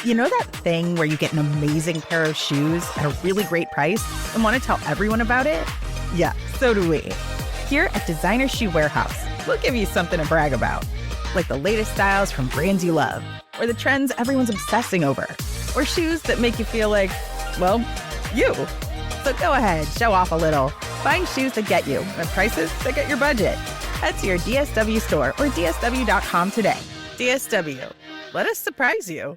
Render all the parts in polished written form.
You know that thing where you get an amazing pair of shoes at a really great price and want to tell everyone about it? Yeah, so do we. Here at Designer Shoe Warehouse, we'll give you something to brag about, like the latest styles from brands you love, or the trends everyone's obsessing over, or shoes that make you feel like, well, you. So go ahead, show off a little. Find shoes that get you at prices that get your budget. Head to your DSW store or DSW.com today. DSW, let us surprise you.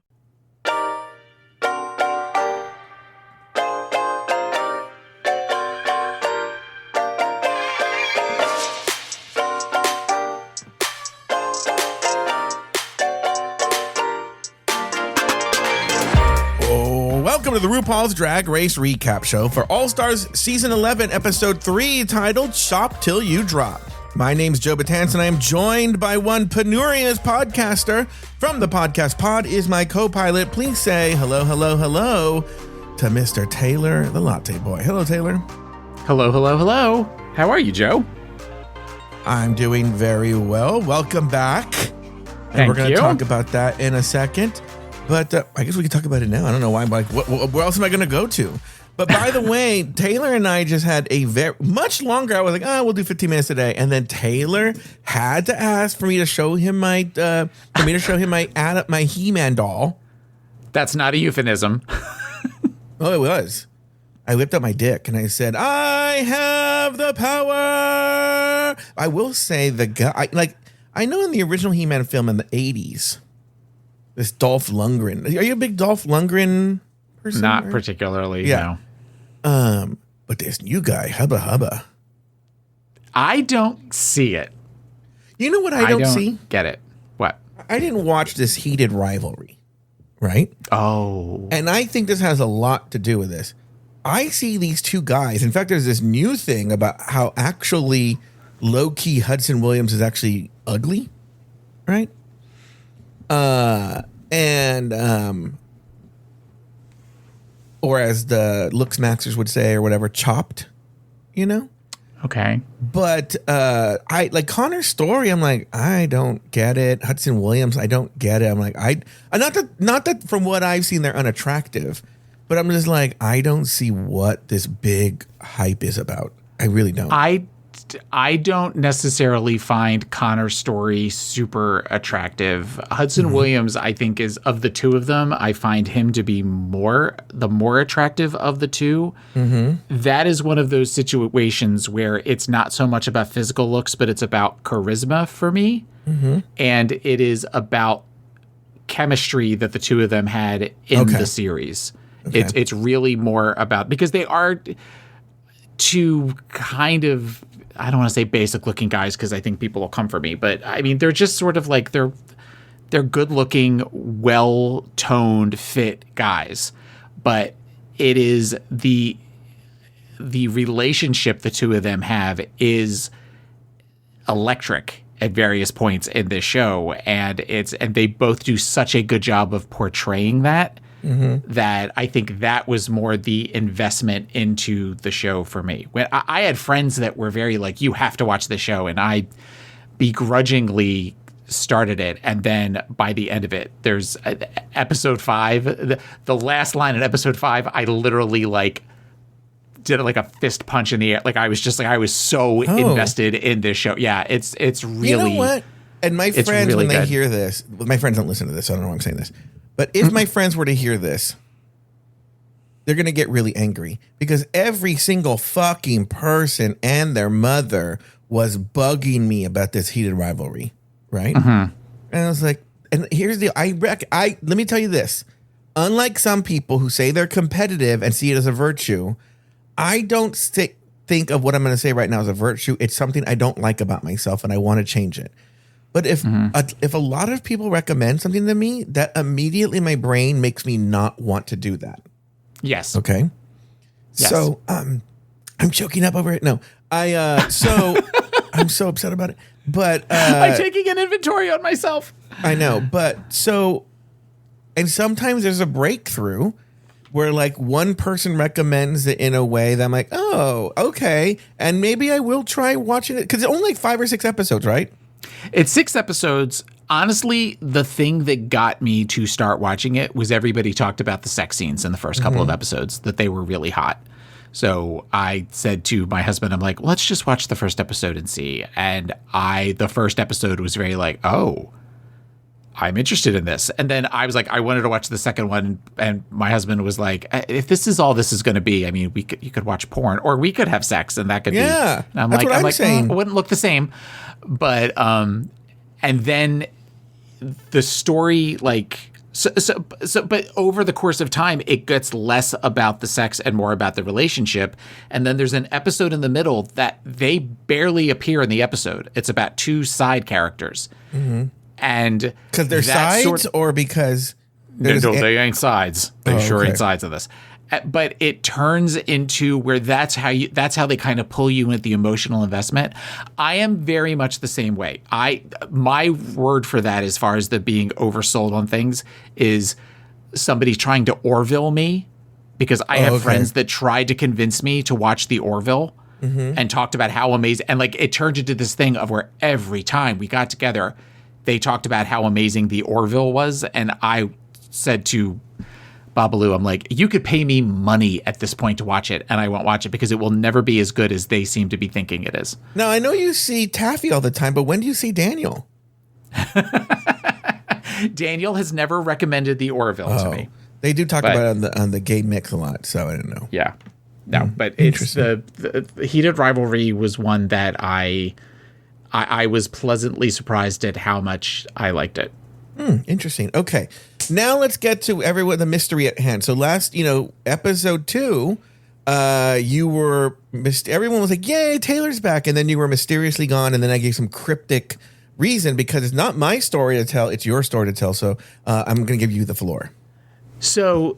Welcome to the RuPaul's Drag Race Recap Show for All Stars Season 11, Episode 3, titled Shop Till You Drop. My name's Joe Batanz, and I am joined by one penurious podcaster. From the podcast pod is my co-pilot. Please say hello, hello, hello to Mr. Taylor, the Latte Boy. Hello, Taylor. Hello, hello, hello. How are you, Joe? I'm doing very well. Welcome back. And we're going to talk about that in a second. But I guess we can talk about it now. I don't know why. Like, where else am I going to go to? But by the way, Taylor and I just had a very much longer. I was like, we'll do 15 minutes today, and then Taylor had to ask for me to show him my my He-Man doll. That's not a euphemism. Oh, it was. I whipped up my dick and I said, "I have the power." I will say the guy, I know in the original He-Man film in the 80s. This Dolph Lundgren. Are you a big Dolph Lundgren person? Not particularly, no. But this new guy, Hubba Hubba. I don't see it. You know what I don't see? Get it. What? I didn't watch this heated rivalry, right? Oh. And I think this has a lot to do with this. I see these two guys. In fact, there's this new thing about how actually low-key Hudson Williams is actually ugly, right? Or as the looks maxers would say, or whatever, chopped, you know? Okay. But I like Connor's story. I'm like, I don't get it. Hudson Williams, I don't get it. I'm like, not that from what I've seen, they're unattractive, but I'm just like, I don't see what this big hype is about. I really don't. I don't necessarily find Connor's story super attractive. Hudson Williams, I think, is of the two of them, I find him to be the more attractive of the two. That is one of those situations where it's not so much about physical looks, but it's about charisma for me. And it is about chemistry that the two of them had in the series. Okay. It's really more about, because they are two kind of, I don't want to say basic looking guys because I think people will come for me, but I mean, they're just sort of like, they're good looking, well toned, fit guys, but it is the relationship the two of them have is electric at various points in this show. And they both do such a good job of portraying that. That I think that was more the investment into the show for me. When I had friends that were very like, you have to watch the show, and I begrudgingly started it, and then by the end of it, there's episode 5, the last line in episode 5, I literally did like a fist punch in the air. Like I was so invested in this show. Yeah, it's really, you know what? And my friends, really when they hear this, my friends don't listen to this, so I don't know why I'm saying this. But if my friends were to hear this, they're going to get really angry because every single fucking person and their mother was bugging me about this heated rivalry, right? And I was like, and here's let me tell you this. Unlike some people who say they're competitive and see it as a virtue, I don't think of what I'm going to say right now as a virtue. It's something I don't like about myself and I want to change it. But if a lot of people recommend something to me, that immediately my brain makes me not want to do that. Yes. Okay. Yes. So I'm choking up over it. No, I'm so upset about it. But I'm taking an inventory on myself. I know, but and sometimes there's a breakthrough where like one person recommends it in a way that I'm like, oh, okay, and maybe I will try watching it because it's only like 5 or 6 episodes, right? It's 6 episodes. honestly, the thing that got me to start watching it was everybody talked about the sex scenes in the first couple of episodes, that they were really hot. So I said to my husband, I'm like, let's just watch the first episode and see. And the first episode was very like, oh, I'm interested in this. And then I was like, I wanted to watch the second one. And my husband was like, if this is all this is going to be, I mean, you could watch porn, or we could have sex, and that could be. Yeah, and I'm that's like, what I'm saying. It wouldn't look the same. But, and then the story, like, but over the course of time, it gets less about the sex and more about the relationship. And then there's an episode in the middle that they barely appear in the episode. It's about two side characters. Mm-hmm. And because they're sides, or because they ain't sides. They ain't sides of this. But it turns into where that's how they kind of pull you into the emotional investment. I am very much the same way. My word for that, as far as the being oversold on things, is somebody trying to Orville me, because I have friends that tried to convince me to watch the Orville and talked about how amazing, and like it turned into this thing of where every time we got together, they talked about how amazing the Orville was. And I said to Babalu, I'm like, you could pay me money at this point to watch it, and I won't watch it because it will never be as good as they seem to be thinking it is. Now, I know you see Taffy all the time, but when do you see Daniel? Daniel has never recommended the Orville to me. They do talk about it on the gay mix a lot, so I don't know. Yeah. No, but it's the Heated Rivalry was one that I was pleasantly surprised at how much I liked it. Interesting. Okay. Now let's get to the mystery at hand. So last, episode 2, everyone was like, yay, Taylor's back. And then you were mysteriously gone. And then I gave some cryptic reason, because it's not my story to tell. It's your story to tell. So I'm going to give you the floor. So,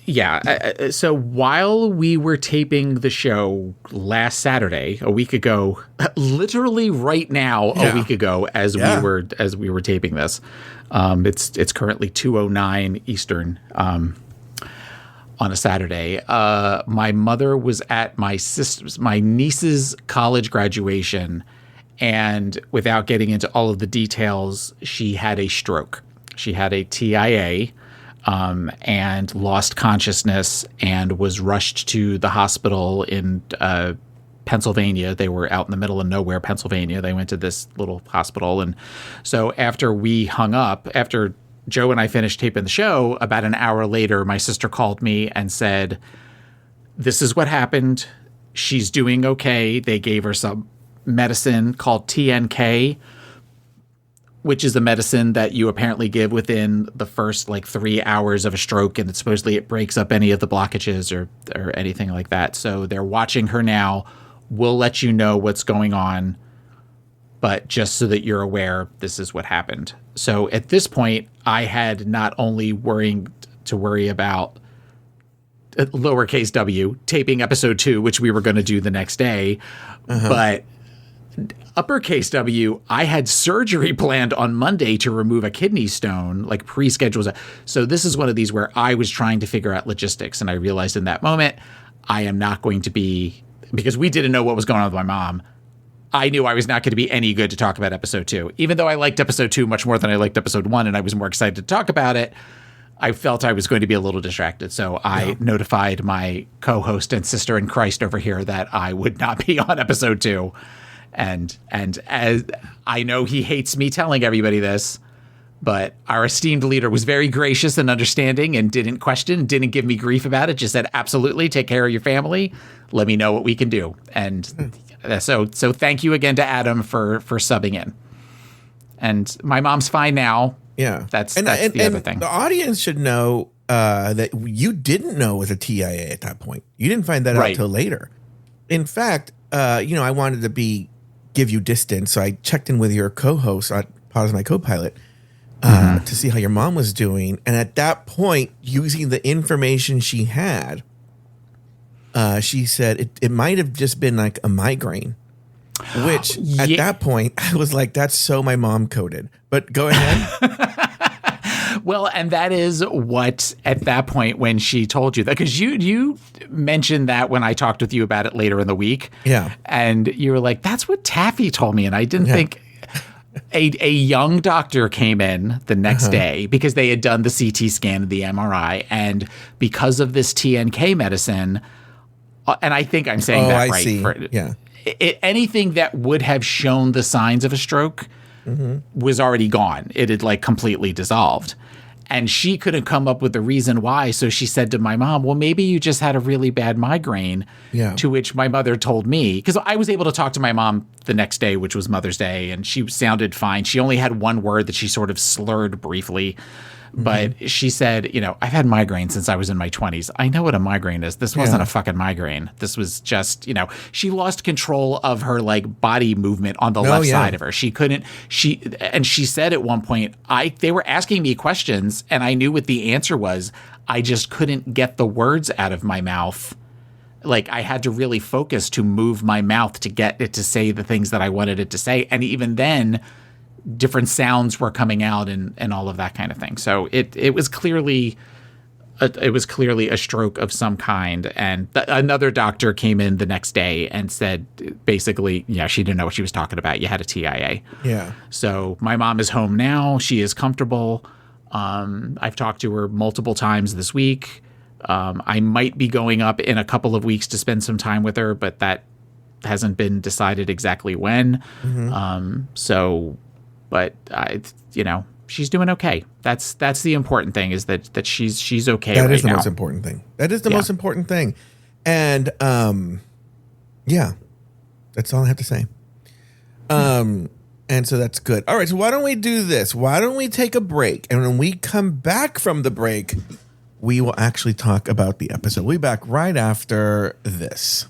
yeah. So while we were taping the show last Saturday, a week ago, literally right now, a week ago, as we were taping this, it's currently 2:09 Eastern on a Saturday. My mother was at my niece's college graduation, and without getting into all of the details, she had a stroke. She had a TIA. And lost consciousness and was rushed to the hospital in Pennsylvania. They were out in the middle of nowhere, Pennsylvania. They went to this little hospital. And so after we hung up, after Joe and I finished taping the show, about an hour later, my sister called me and said, this is what happened. She's doing okay. They gave her some medicine called TNK, which is a medicine that you apparently give within the first 3 hours of a stroke, and supposedly it breaks up any of the blockages or anything like that. So they're watching her now. We'll let you know what's going on, but just so that you're aware, this is what happened. So at this point, I had not only to worry about lowercase w, taping episode 2, which we were going to do the next day, but uppercase W, I had surgery planned on Monday to remove a kidney stone, pre-scheduled. So this is one of these where I was trying to figure out logistics, and I realized in that moment, I am not going to be, because we didn't know what was going on with my mom, I knew I was not going to be any good to talk about episode 2. Even though I liked episode 2 much more than I liked episode 1, and I was more excited to talk about it, I felt I was going to be a little distracted. So I notified my co-host and sister in Christ over here that I would not be on episode 2. And as I know he hates me telling everybody this, but our esteemed leader was very gracious and understanding and didn't question, didn't give me grief about it, just said, absolutely, take care of your family. Let me know what we can do. And so thank you again to Adam for subbing in. And my mom's fine now. Yeah. That's the other thing. The audience should know that you didn't know it was a TIA at that point. You didn't find that out until later. In fact, I wanted to give you distance. So I checked in with your co-host, Pause my co-pilot, to see how your mom was doing. And at that point, using the information she had, she said it might have just been like a migraine, which at that point I was like, that's so my mom coded. But go ahead. Well, and that is what, at that point when she told you that, because you mentioned that when I talked with you about it later in the week. Yeah. And you were like, that's what Taffy told me. And I didn't think, a young doctor came in the next day because they had done the CT scan and the MRI. And because of this TNK medicine, and I think I'm saying that right. See. Anything that would have shown the signs of a stroke was already gone. It had like completely dissolved. And she couldn't come up with the reason why. So she said to my mom, well, maybe you just had a really bad migraine. Yeah. To which my mother told me, because I was able to talk to my mom the next day, which was Mother's Day, and she sounded fine. She only had one word that she sort of slurred briefly. But she said, I've had migraines since I was in my 20s. I know what a migraine is. This wasn't a fucking migraine. This was just, she lost control of her like body movement on the left side of her. She couldn't, and she said at one point, they were asking me questions and I knew what the answer was. I just couldn't get the words out of my mouth. Like I had to really focus to move my mouth to get it to say the things that I wanted it to say. And even then, different sounds were coming out and all of that kind of thing. So it was clearly a stroke of some kind. And another doctor came in the next day and said basically, she didn't know what she was talking about. You had a TIA. Yeah. So my mom is home now. She is comfortable. I've talked to her multiple times this week. I might be going up in a couple of weeks to spend some time with her, but that hasn't been decided exactly when. But she's doing okay. That's the important thing is that she's okay. That is the now. most important thing. That is the most important thing. And that's all I have to say. And so that's good. All right. So why don't we do this? Why don't we take a break? And when we come back from the break, we will actually talk about the episode. We'll be back right after this.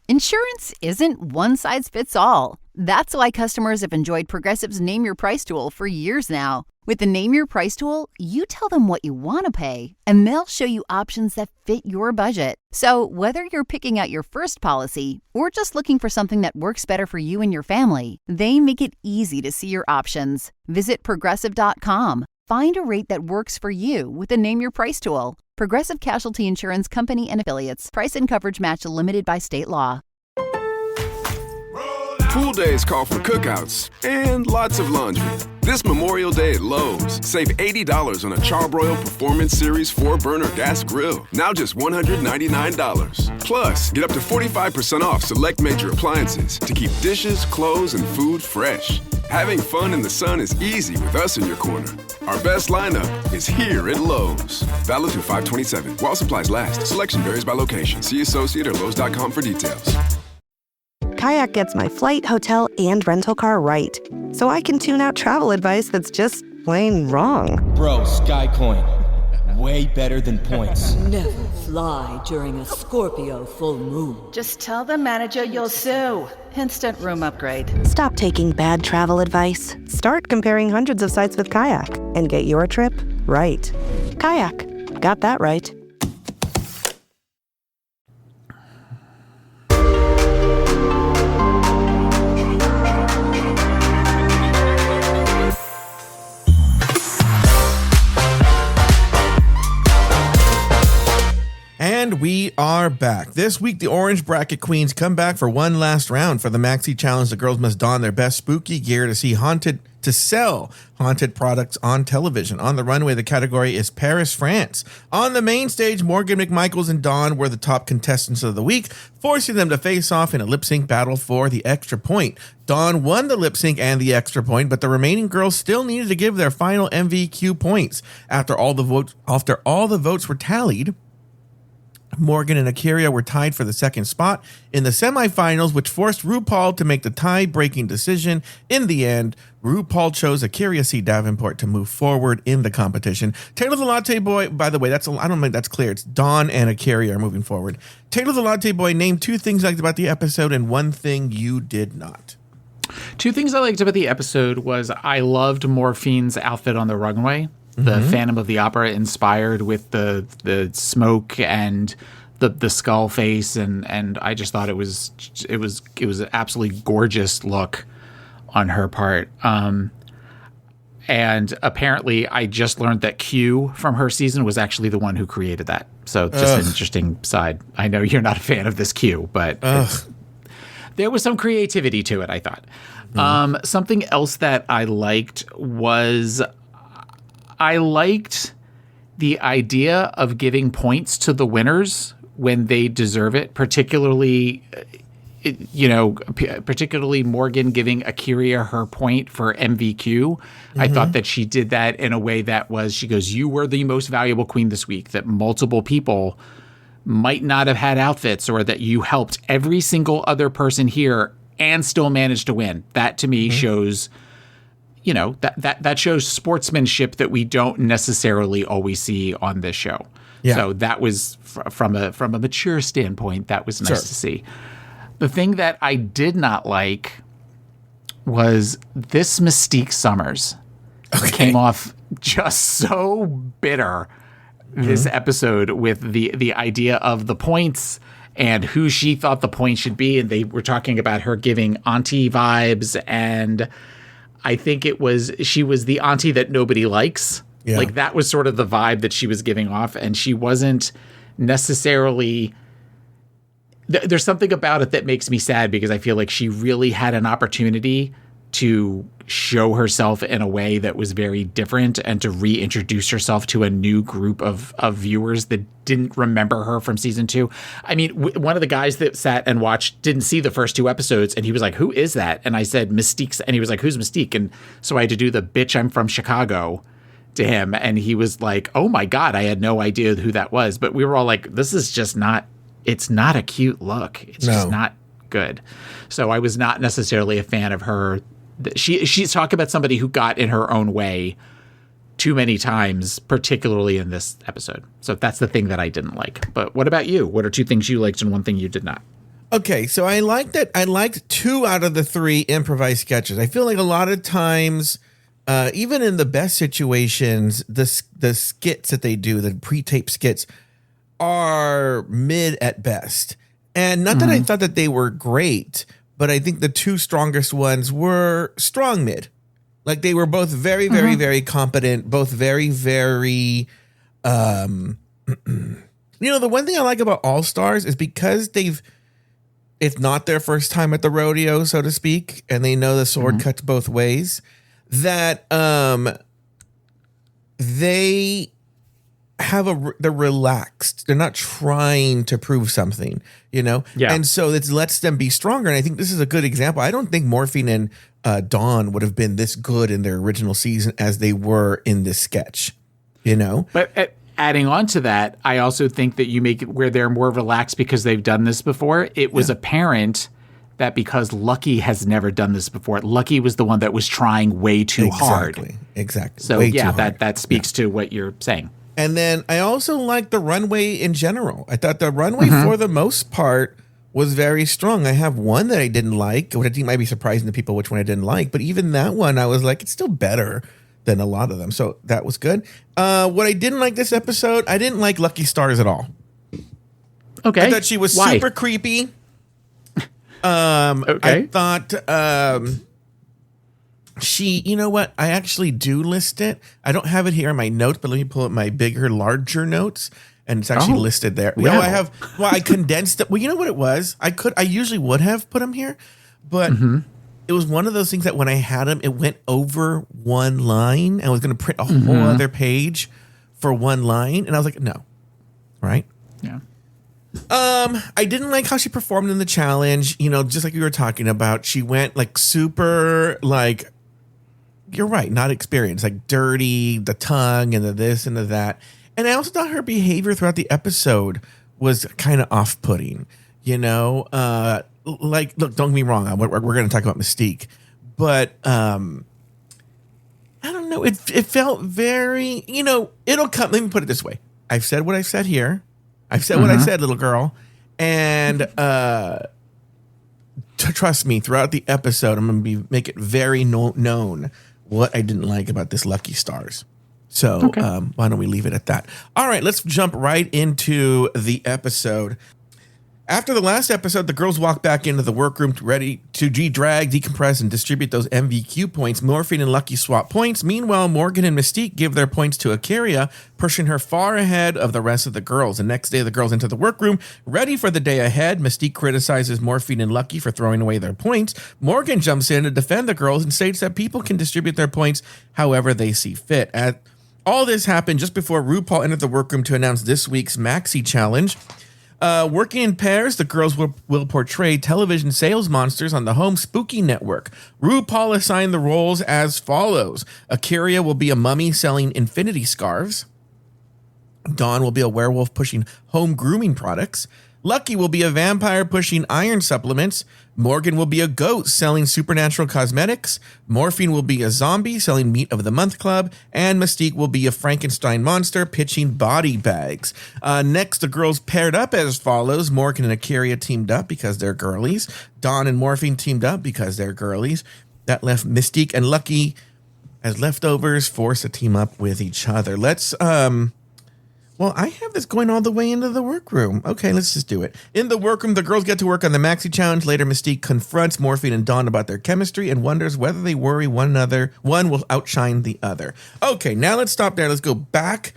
Insurance isn't one size fits all. That's why customers have enjoyed Progressive's Name Your Price tool for years now. With the Name Your Price tool, you tell them what you want to pay, and they'll show you options that fit your budget. So whether you're picking out your first policy or just looking for something that works better for you and your family, they make it easy to see your options. Visit Progressive.com. Find a rate that works for you with the Name Your Price tool. Progressive Casualty Insurance Company and Affiliates. Price and coverage match limited by state law. Pool days call for cookouts and lots of laundry. This Memorial Day at Lowe's, save $80 on a Charbroil Performance Series 4-burner gas grill. Now just $199. Plus, get up to 45% off select major appliances to keep dishes, clothes, and food fresh. Having fun in the sun is easy with us in your corner. Our best lineup is here at Lowe's. Valid through 5/27. While supplies last. Selection varies by location. See associate or Lowe's.com for details. Kayak gets my flight, hotel, and rental car right. So I can tune out travel advice that's just plain wrong. Bro, Skycoin. Way better than points. Never fly during a Scorpio full moon. Just tell the manager you'll sue. Instant room upgrade. Stop taking bad travel advice. Start comparing hundreds of sites with Kayak and get your trip right. Kayak. Got that right. And we are back. This week, the Orange Bracket Queens come back for one last round for the Maxi Challenge. The girls must don their best spooky gear to sell haunted products on television. On the runway, the category is Paris, France. On the main stage, Morgan McMichaels and Dawn were the top contestants of the week, forcing them to face off in a lip-sync battle for the extra point. Dawn won the lip-sync and the extra point, but the remaining girls still needed to give their final MVQ points. After all the votes were tallied, Morgan and Akira were tied for the second spot in the semifinals, which forced RuPaul to make the tie-breaking decision. In the end, RuPaul chose Akira C. Davenport to move forward in the competition. Taylor the Latte Boy, by the way, I don't think that's clear. It's Dawn and Akira are moving forward. Taylor the Latte Boy, named two things you liked about the episode and one thing you did not. Two things I liked about the episode was I loved Morphine's outfit on the runway. The Phantom of the Opera inspired with the smoke and the skull face, and I just thought it was an absolutely gorgeous look on her part. And apparently I just learned that Q from her season was actually the one who created that. So just an interesting side. I know you're not a fan of this Q, but there was some creativity to it, I thought. Something else that I liked was I liked the idea of giving points to the winners when they deserve it, particularly Morgan giving Akira her point for MVQ. I thought that she did that in a way that was, she goes, you were the most valuable queen this week, that multiple people might not have had outfits, or that you helped every single other person here and still managed to win. That to me shows, that shows sportsmanship that we don't necessarily always see on this show. Yeah. So that was from a mature standpoint, that was nice to see. The thing that I did not like was this Mystique Summers came off just so bitter this episode with the idea of the points and who she thought the point should be. And they were talking about her giving auntie vibes. And I think she was the auntie that nobody likes. Yeah. Like that was sort of the vibe that she was giving off. And she wasn't necessarily... There's something about it that makes me sad, because I feel like she really had an opportunity to show herself in a way that was very different and to reintroduce herself to a new group of viewers that didn't remember her from season 2. I mean, one of the guys that sat and watched didn't see the first 2 episodes, and he was like, who is that? And I said, Mystique. And he was like, who's Mystique? And so I had to do the bitch, I'm from Chicago to him. And he was like, oh my God, I had no idea who that was. But we were all like, this is just not, it's not a cute look. It's just not good. So I was not necessarily a fan of her. She's talking about somebody who got in her own way too many times, particularly in this episode. So that's the thing that I didn't like. But what about you? What are 2 things you liked and 1 thing you did not? Okay, so I liked 2 out of the 3 improvised sketches. I feel like a lot of times, even in the best situations, the skits that they do, the pre-tape skits, are mid at best. And not that I thought that they were great, but I think the 2 strongest ones were strong mid. Like they were both very, very, very competent, both very, very, the one thing I like about All Stars is because it's not their first time at the rodeo, so to speak, and they know the sword cuts both ways, that they have they're relaxed. They're not trying to prove something, Yeah. And so it lets them be stronger. And I think this is a good example. I don't think Morphine and Dawn would have been this good in their original season as they were in this sketch, But adding on to that, I also think that you make it where they're more relaxed because they've done this before. It was apparent that because Lucky has never done this before, Lucky was the one that was trying way too hard. Exactly. So that speaks to what you're saying. And then I also like the runway in general. I thought the runway for the most part was very strong. I have one that I didn't like, which I think might be surprising to people which one I didn't like. But even that one, I was like, it's still better than a lot of them. So that was good. What I didn't like this episode, I didn't like Lucky Stars at all. Okay. I thought she was super creepy. I thought she, you know what? I actually do list it. I don't have it here in my notes, but let me pull up my bigger, larger notes, and it's actually listed there. Wow. No, I have. Well, I condensed it. Well, you know what it was? I usually would have put them here, but it was one of those things that when I had them, it went over one line. I was going to print a whole other page for one line, and I was like, no, right? Yeah. I didn't like how she performed in the challenge. Just like we were talking about, she went like super like. You're right, not experienced, like dirty, the tongue and the this and the that. And I also thought her behavior throughout the episode was kind of off-putting, like, look, don't get me wrong, we're going to talk about Mystique, but I don't know, it felt very, it'll come, let me put it this way. I've said what I've said here. I've said what I said, little girl. And trust me, throughout the episode, I'm going to make it very known what I didn't like about this Lucky Stars. So why don't we leave it at that? All right, let's jump right into the episode. After the last episode, the girls walk back into the workroom ready to de-drag, decompress, and distribute those MVQ points. Morphine and Lucky swap points. Meanwhile, Morgan and Mystique give their points to A'keria, pushing her far ahead of the rest of the girls. The next day, the girls enter the workroom, ready for the day ahead. Mystique criticizes Morphine and Lucky for throwing away their points. Morgan jumps in to defend the girls and states that people can distribute their points however they see fit. All this happened just before RuPaul entered the workroom to announce this week's Maxi Challenge. Working in pairs, the girls will portray television sales monsters on the home spooky network. RuPaul assigned the roles as follows. A'keria will be a mummy selling infinity scarves. Dawn will be a werewolf pushing home grooming products. Lucky will be a vampire pushing iron supplements. Morgan will be a goat selling supernatural cosmetics. Morphine will be a zombie selling meat of the month club. And Mystique will be a Frankenstein monster pitching body bags. Next, the girls paired up as follows. Morgan and A'keria teamed up because they're girlies. Dawn and Morphine teamed up because they're girlies. That left Mystique and Lucky as leftovers, forced to team up with each other. Let's, well, I have this going all the way into the workroom. Okay, let's just do it. In the workroom, the girls get to work on the Maxi Challenge. Later, Mystique confronts Morphine and Dawn about their chemistry and wonders whether they worry one another. One will outshine the other. Okay, now let's stop there. Let's go back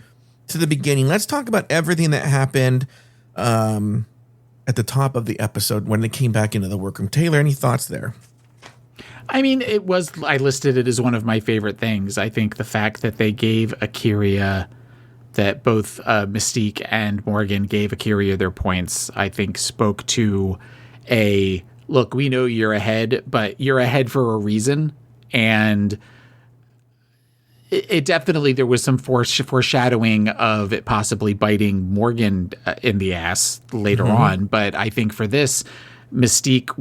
to the beginning. Let's talk about everything that happened at the top of the episode when they came back into the workroom. Taylor, any thoughts there? I mean, I listed it as one of my favorite things. I think the fact that they gave A'keria, that both Mystique and Morgan gave A'keria their points, I think spoke to look, we know you're ahead, but you're ahead for a reason. And it definitely, there was some foreshadowing of it possibly biting Morgan in the ass later on. But I think for this, Mystique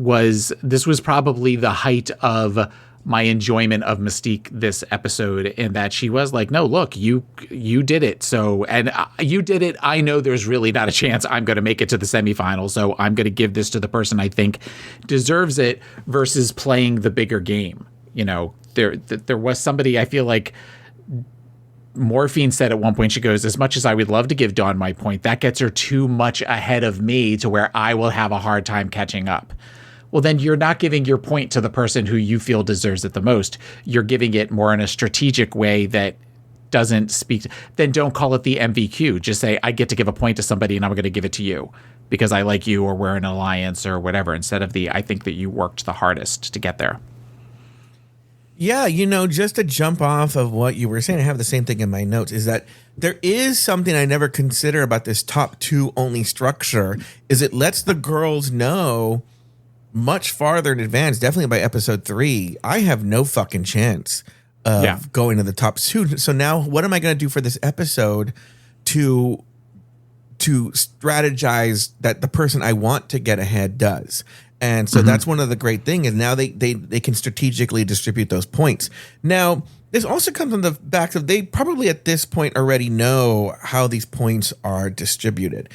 this was probably the height of my enjoyment of Mystique this episode, in that she was like, no, look, you did it. So, and you did it. I know there's really not a chance I'm going to make it to the semifinals. So I'm going to give this to the person I think deserves it, versus playing the bigger game. You know, there was somebody, I feel like Morphine said at one point, she goes, as much as I would love to give Dawn my point, that gets her too much ahead of me to where I will have a hard time catching up. Well, then you're not giving your point to the person who you feel deserves it the most. You're giving it more in a strategic way that doesn't speak. Then don't call it the MVQ. Just say, I get to give a point to somebody and I'm going to give it to you because I like you or we're in an alliance or whatever, instead of I think that you worked the hardest to get there. Yeah, just to jump off of what you were saying, I have the same thing in my notes, is that there is something I never consider about this top two only structure, is it lets the girls know much farther in advance, definitely by episode 3, I have no fucking chance of going to the top two. So now what am I going to do for this episode to strategize that the person I want to get ahead does? And so that's one of the great things, is now they can strategically distribute those points. Now, this also comes on the back of, they probably at this point already know how these points are distributed.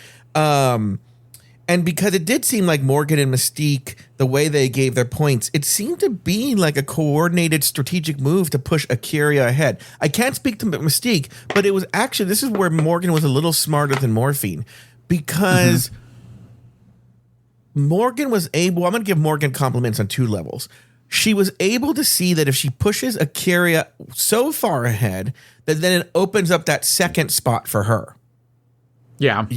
And because it did seem like Morgan and Mystique, the way they gave their points, it seemed to be like a coordinated strategic move to push A'keria ahead. I can't speak to Mystique, but it was actually, this is where Morgan was a little smarter than Morphine, because Morgan was able, I'm going to give Morgan compliments on 2 levels. She was able to see that if she pushes A'keria so far ahead, that then it opens up that second spot for her. Yeah.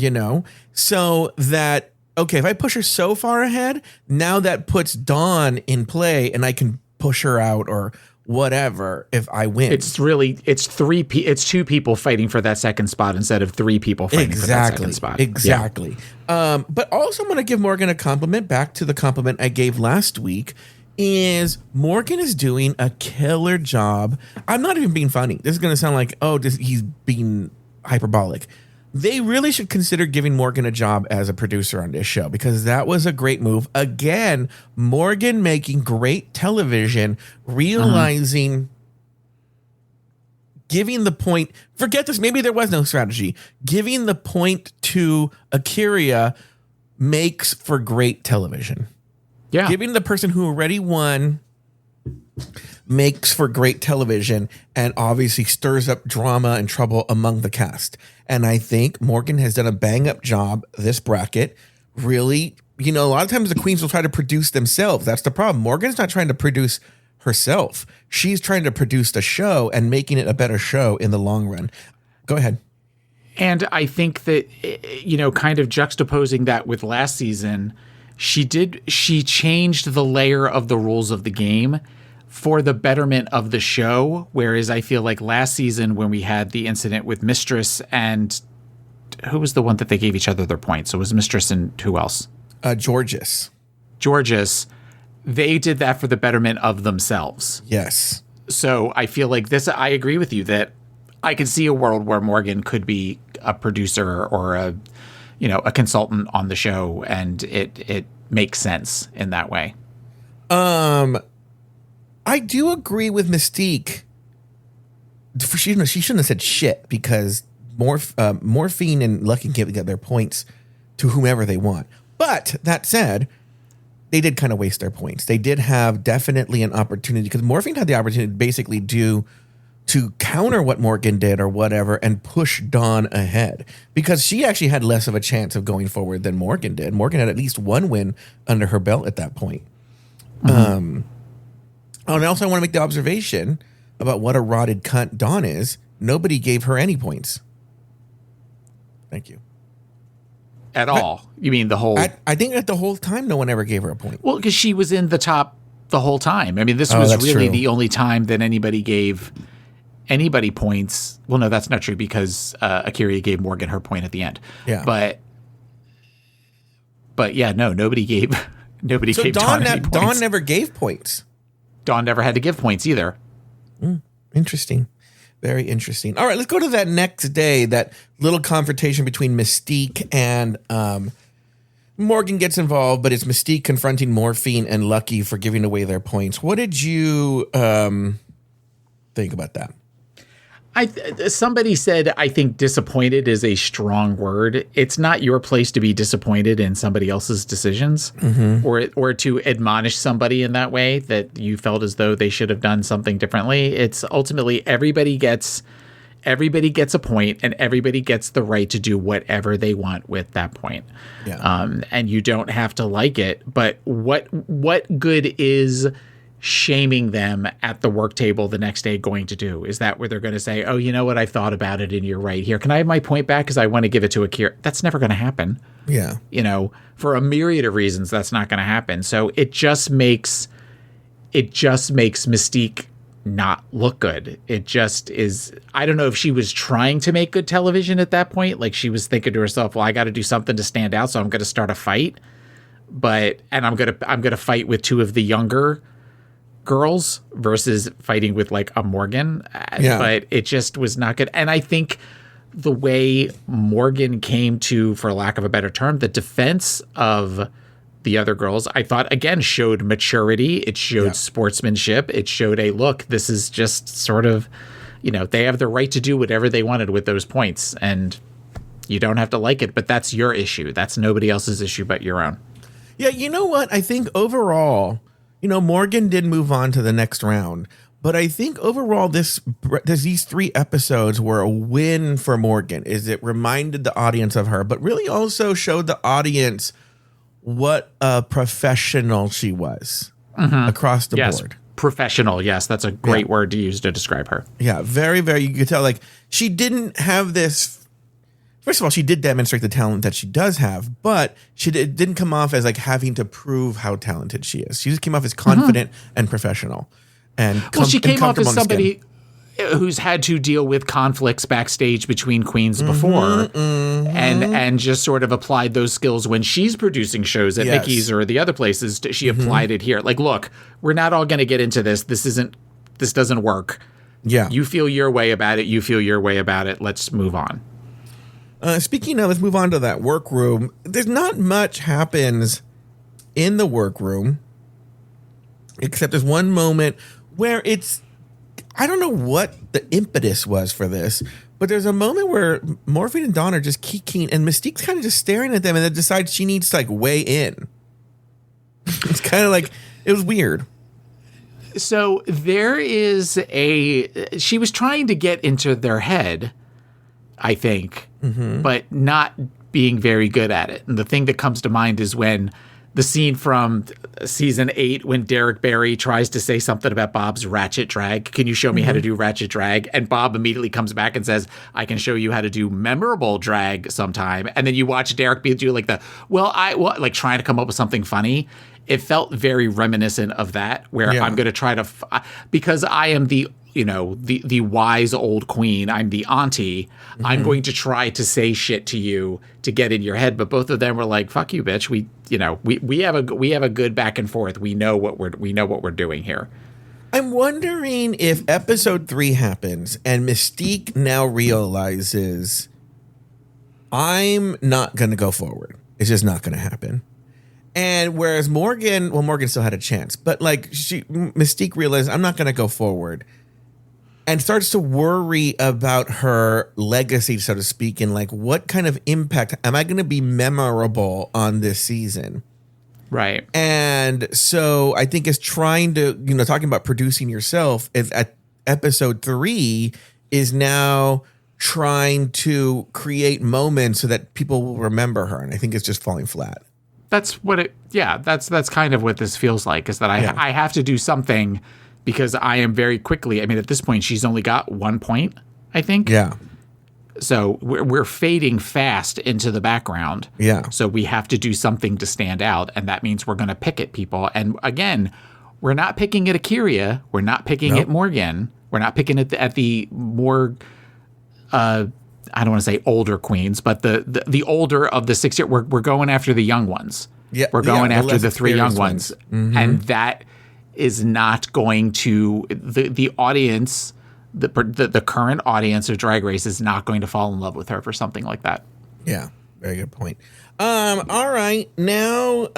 So that, okay, if I push her so far ahead, now that puts Dawn in play and I can push her out or whatever if I win. It's 2 people fighting for that second spot instead of 3 people fighting for that second spot. Exactly. Yeah. But also I'm going to give Morgan a compliment, back to the compliment I gave last week, is Morgan is doing a killer job. I'm not even being funny. This is going to sound like, he's being hyperbolic. They really should consider giving Morgan a job as a producer on this show, because that was a great move. Again, Morgan making great television, realizing, giving the point, forget this, maybe there was no strategy. Giving the point to A'keria makes for great television. Yeah. Giving the person who already won makes for great television, and obviously stirs up drama and trouble among the cast. And I think Morgan has done a bang-up job this bracket, really, a lot of times the queens will try to produce themselves. That's the problem. Morgan's not trying to produce herself. She's trying to produce the show and making it a better show in the long run. Go ahead. And I think that, kind of juxtaposing that with last season, she changed the layer of the rules of the game for the betterment of the show. Whereas I feel like last season when we had the incident with Mistress and who was the one that they gave each other their points? So it was Mistress and who else? Georges. They did that for the betterment of themselves. Yes. So I feel like this, I agree with you that I could see a world where Morgan could be a producer or a consultant on the show, and it makes sense in that way. I do agree with Mystique. She shouldn't have said shit because Morphine and Lucky get their points to whomever they want. But that said, they did kind of waste their points. They did have definitely an opportunity because Morphine had the opportunity to basically to counter what Morgan did or whatever and push Dawn ahead because she actually had less of a chance of going forward than Morgan did. Morgan had at least one win under her belt at that point. And also I want to make the observation about what a rotted cunt Dawn is. Nobody gave her any points. Thank you. At all? You mean the whole... I think that the whole time no one ever gave her a point. Well, because she was in the top the whole time. I mean, this was really true. The only time that anybody gave anybody points. Well, no, that's not true because Akira gave Morgan her point at the end. Yeah. But yeah, no, nobody gave Dawn any points. Dawn never gave points. Dawn never had to give points either. Interesting. Very interesting. All right, let's go to that next day, that little confrontation between Mystique and Morgan gets involved, but it's Mystique confronting Morphine and Lucky for giving away their points. What did you think about that? Somebody said, I think disappointed is a strong word. It's not your place to be disappointed in somebody else's decisions or to admonish somebody in that way that you felt as though they should have done something differently. It's ultimately everybody gets a point and everybody gets the right to do whatever they want with that point. Yeah. And you don't have to like it. But what good is shaming them at the work table the next day going to do? Is that where they're going to say, oh, you know what, I've thought about it and you're right. Here, can I have my point back because I want to give it to Akira? That's never going to happen. Yeah. For a myriad of reasons, that's not going to happen. So it just makes Mystique not look good. It just is. I don't know if she was trying to make good television at that point. Like she was thinking to herself, well, I got to do something to stand out. So I'm going to start a fight. And I'm going to fight with two of the younger girls versus fighting with like a Morgan. Yeah. But it just was not good. And I think the way Morgan came to, for lack of a better term, the defense of the other girls, I thought, again, showed maturity. It showed sportsmanship. It showed look, this is just sort of, they have the right to do whatever they wanted with those points. And you don't have to like it, but that's your issue. That's nobody else's issue but your own. Yeah, you know what? I think overall, Morgan did move on to the next round, but I think overall these 3 episodes were a win for Morgan. It reminded the audience of her, but really also showed the audience what a professional she was across the board. Professional. Yes. That's a great word to use to describe her. Yeah. Very, very, you could tell like she didn't have this. First of all, she did demonstrate the talent that she does have, but it didn't come off as like having to prove how talented she is. She just came off as confident and professional. And she came off as somebody who's had to deal with conflicts backstage between queens before and just sort of applied those skills when she's producing shows at Mickey's or the other places. She applied it here. Like, look, we're not all going to get into this. This doesn't work. Yeah. You feel your way about it. You feel your way about it. Let's move on. Speaking of, let's move on to that workroom. There's not much happens in the workroom, except there's one moment where I don't know what the impetus was for this, but there's a moment where Morphine and Dawn are just kikiing, and Mystique's kind of just staring at them, and then decides she needs to like weigh in. It's kind of like, it was weird. So she was trying to get into their head, I think, but not being very good at it. And the thing that comes to mind is when the scene from season 8 when Derek Barry tries to say something about Bob's ratchet drag. Can you show me how to do ratchet drag? And Bob immediately comes back and says, I can show you how to do memorable drag sometime. And then you watch Derek do like like trying to come up with something funny. It felt very reminiscent of that, where I'm going to try to, because I am the wise old queen, I'm the auntie, I'm going to try to say shit to you to get in your head. But both of them were like, fuck you, bitch. We have a good back and forth. We know what we're doing here. I'm wondering if episode 3 happens and Mystique now realizes I'm not going to go forward. It's just not going to happen. And whereas Morgan still had a chance, but like Mystique realized I'm not going to go forward and starts to worry about her legacy, so to speak, and like what kind of impact am I going to be memorable on this season? Right. And so I think it's trying to, talking about producing yourself at episode 3 is now trying to create moments so that people will remember her. And I think it's just falling flat. That's what that's kind of what this feels like, is that I have to do something because I am very quickly, at this point, she's only got 1 point, I think. Yeah. So we're fading fast into the background. Yeah. So we have to do something to stand out. And that means we're going to pick at people. And again, we're not picking at Akira. We're not picking at Morgan. We're not picking at the more, I don't want to say older queens, but the older of the 6 year, we're going after the young ones. Yeah, we're going after the 3 young ones. And that is not going to, the audience, the current audience of Drag Race is not going to fall in love with her for something like that. Yeah, very good point. All right, now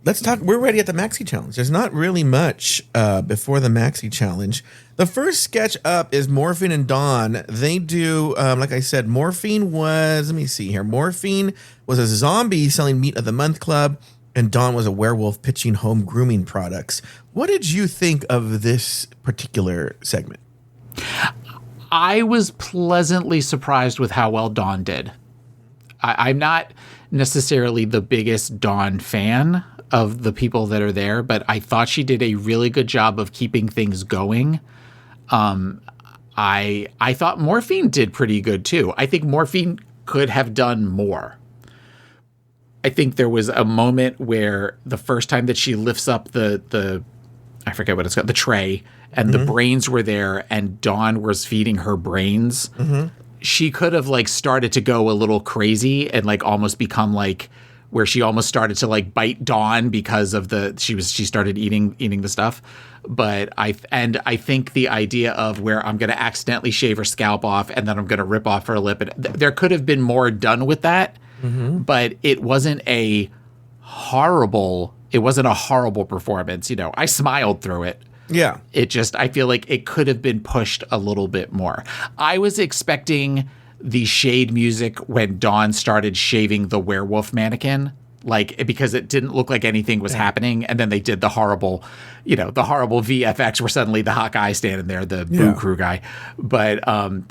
let's talk. We're ready at the Maxi Challenge. There's not really much before the Maxi Challenge. The first sketch up is Morphine and Dawn. They do, like I said, Morphine was, let me see here. Morphine was a zombie selling Meat of the Month Club, and Dawn was a werewolf pitching home grooming products. What did you think of this particular segment? I was pleasantly surprised with how well Dawn did. I'm not necessarily the biggest Dawn fan of the people that are there, but I thought she did a really good job of keeping things going. I thought Morphine did pretty good too. I think Morphine could have done more. I think there was a moment where the first time that she lifts up the I forget what it's called, the tray, and the brains were there, and Dawn was feeding her brains. She could have like started to go a little crazy and like almost become like where she almost started to like bite Dawn because of she started eating the stuff. But I think the idea of where I'm going to accidentally shave her scalp off and then I'm going to rip off her lip, there could have been more done with that. But it wasn't a horrible performance. I smiled through it. Yeah. I feel like it could have been pushed a little bit more. I was expecting the shade music when Dawn started shaving the werewolf mannequin, because it didn't look like anything was happening. And then they did the horrible VFX where suddenly the hot guy standing there, the Boo Crew guy. But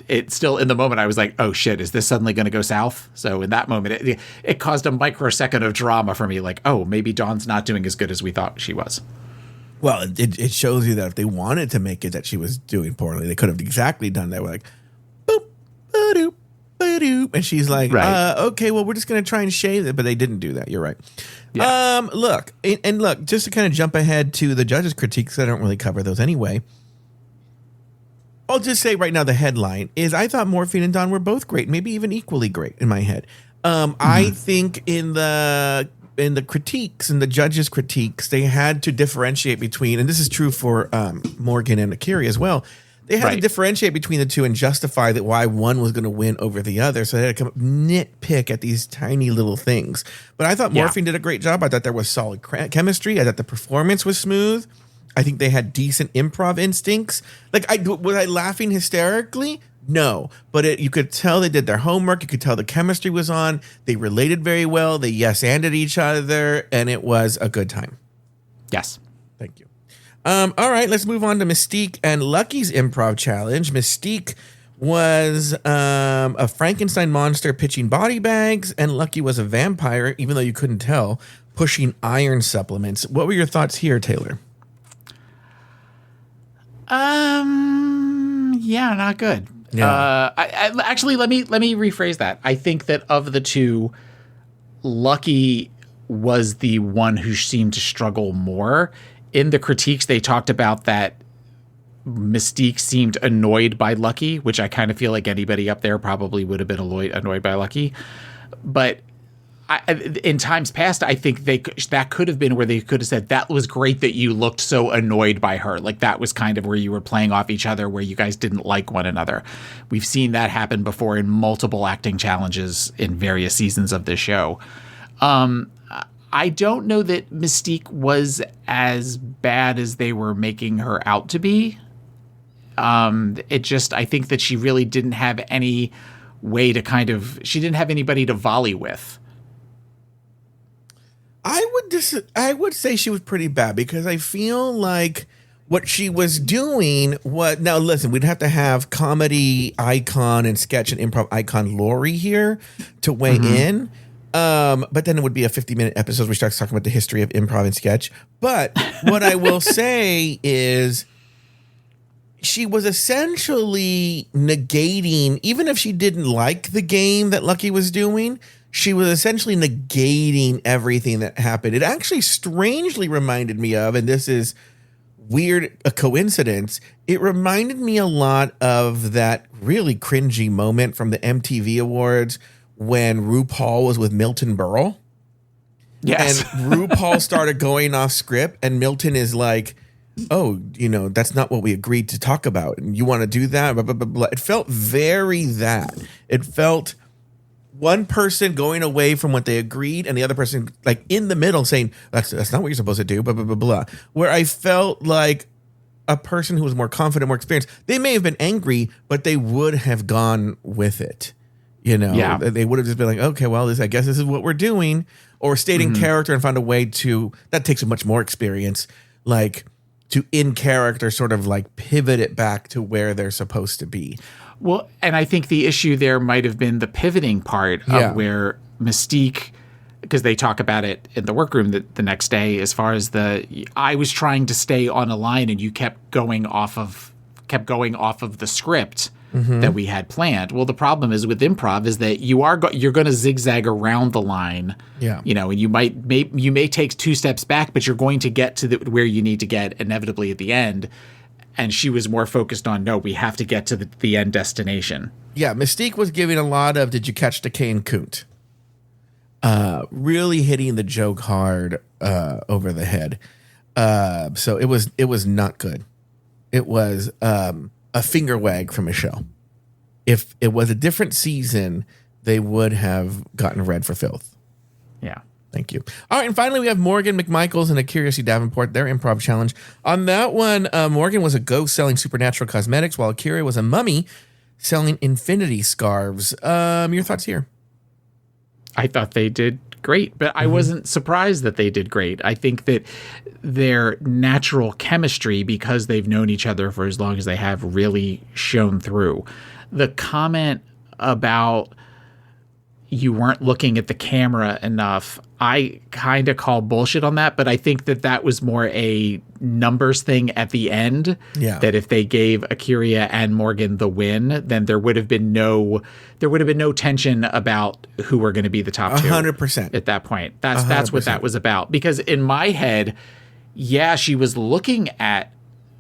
it's still, in the moment, I was like, oh shit, is this suddenly going to go south? So in that moment, it caused a microsecond of drama for me. Like, oh, maybe Dawn's not doing as good as we thought she was. Well, it shows you that if they wanted to make it that she was doing poorly, they could have exactly done that. We're like, boop, ba-doop, ba-doop. And she's like, okay, well, we're just going to try and shave it. But they didn't do that. You're right. Yeah. Look, just to kind of jump ahead to the judges' critiques, I don't really cover those anyway. I'll just say right now the headline is I thought Morphine and Dawn were both great, maybe even equally great in my head. I think in the critiques and the judges' critiques, they had to differentiate between, and this is true for Morgan and Akira as well, they had to differentiate between the two and justify that why one was going to win over the other. So they had to come nitpick at these tiny little things. But I thought Morphine did a great job. I thought there was solid chemistry. I thought the performance was smooth. I think they had decent improv instincts. Was I laughing hysterically? No, but you could tell they did their homework. You could tell the chemistry was on. They related very well. They yes-anded each other, and it was a good time. Yes. Thank you. All right, let's move on to Mystique and Lucky's improv challenge. Mystique was a Frankenstein monster pitching body bags, and Lucky was a vampire, even though you couldn't tell, pushing iron supplements. What were your thoughts here, Taylor? Yeah, not good. Yeah. Actually, let me rephrase that. I think that of the two, Lucky was the one who seemed to struggle more. In the critiques, they talked about that Mystique seemed annoyed by Lucky, which I kind of feel like anybody up there probably would have been annoyed by Lucky. But in times past, I think that could have been where they could have said, that was great that you looked so annoyed by her. Like that was kind of where you were playing off each other, where you guys didn't like one another. We've seen that happen before in multiple acting challenges in various seasons of this show. I don't know that Mystique was as bad as they were making her out to be. I think that she really didn't have any way to she didn't have anybody to volley with. I would say she was pretty bad, because I feel like what she was doing now listen, we'd have to have comedy icon and sketch and improv icon Lori here to weigh in. But then it would be a 50-minute episode where we start talking about the history of improv and sketch. But what I will say is she was essentially negating, even if she didn't like the game that Lucky was doing, she was essentially negating everything that happened. It actually strangely reminded me of, and this is weird, a coincidence, it reminded me a lot of that really cringy moment from the MTV Awards when RuPaul was with Milton Berle. Yes. And RuPaul started going off script, and Milton is like, oh, that's not what we agreed to talk about. And you want to do that? Blah, blah, blah, blah. It felt very that. It felt one person going away from what they agreed, and the other person like in the middle saying, that's not what you're supposed to do, blah, blah, blah, blah. Where I felt like a person who was more confident, more experienced, they may have been angry, but they would have gone with it. Yeah. They would have just been like, okay, well, I guess this is what we're doing, or stayed in character and found a way to, that takes much more experience, like to in character sort of like pivot it back to where they're supposed to be. Well, and I think the issue there might have been the pivoting part of where Mystique, because they talk about it in the workroom the next day, as far as I was trying to stay on a line and you kept going off of the script that we had planned. Well, the problem is with improv is that you're going to zigzag around the line. Yeah. And you may take two steps back, but you're going to get to where you need to get inevitably at the end. And she was more focused on, no, we have to get to the end destination. Yeah, Mystique was giving a lot of, did you catch the Kane Coont? Really hitting the joke hard over the head. So it was not good. It was a finger wag from Michelle. If it was a different season, they would have gotten red for filth. Yeah. Thank you. All right, and finally we have Morgan McMichaels and Akira C. Davenport, their improv challenge. On that one, Morgan was a ghost selling supernatural cosmetics, while Akira was a mummy selling infinity scarves. Your thoughts here? I thought they did great, but I wasn't surprised that they did great. I think that their natural chemistry, because they've known each other for as long as they have, really shone through. The comment about you weren't looking at the camera enough, I kind of call bullshit on that, but I think that was more a numbers thing at the end. Yeah. That if they gave Akira and Morgan the win, then there would have been no tension about who were going to be the top 2. 100% at that point. That's what that was about. Because in my head, yeah, she was looking at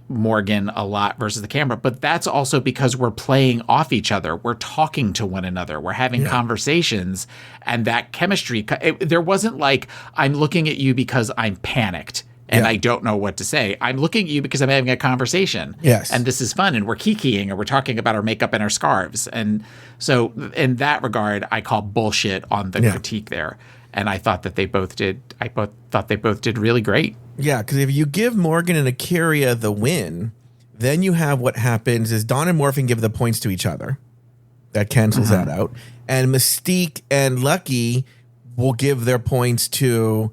Morgan a lot versus the camera, but that's also because we're playing off each other. We're talking to one another. We're having conversations, and that chemistry, there wasn't like, I'm looking at you because I'm panicked and I don't know what to say. I'm looking at you because I'm having a conversation. Yes. And this is fun, and we're kikiing, and we're talking about our makeup and our scarves. And so in that regard, I call bullshit on the critique there. And I thought that they both did really great. Yeah, because if you give Morgan and Akira the win, then you have what happens is Dawn and Morphin give the points to each other. That cancels that out. And Mystique and Lucky will give their points to